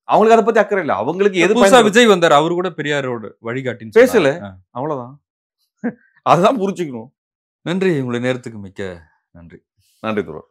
அவங்களுக்கு அதை பத்தி அக்கறை இல்லை. அவங்களுக்கு எது புதுசா விஜய் வந்தார். அவரு கூட பெரியாரோட வழிகாட்டின்னு பேசல. சொன்னாரு. அவ்வளவுதான். அதுதான் புரிஞ்சுக்கணும். நன்றி. உங்களுடைய நேரத்துக்கு மிக்க நன்றி. நன்றி துரோர்.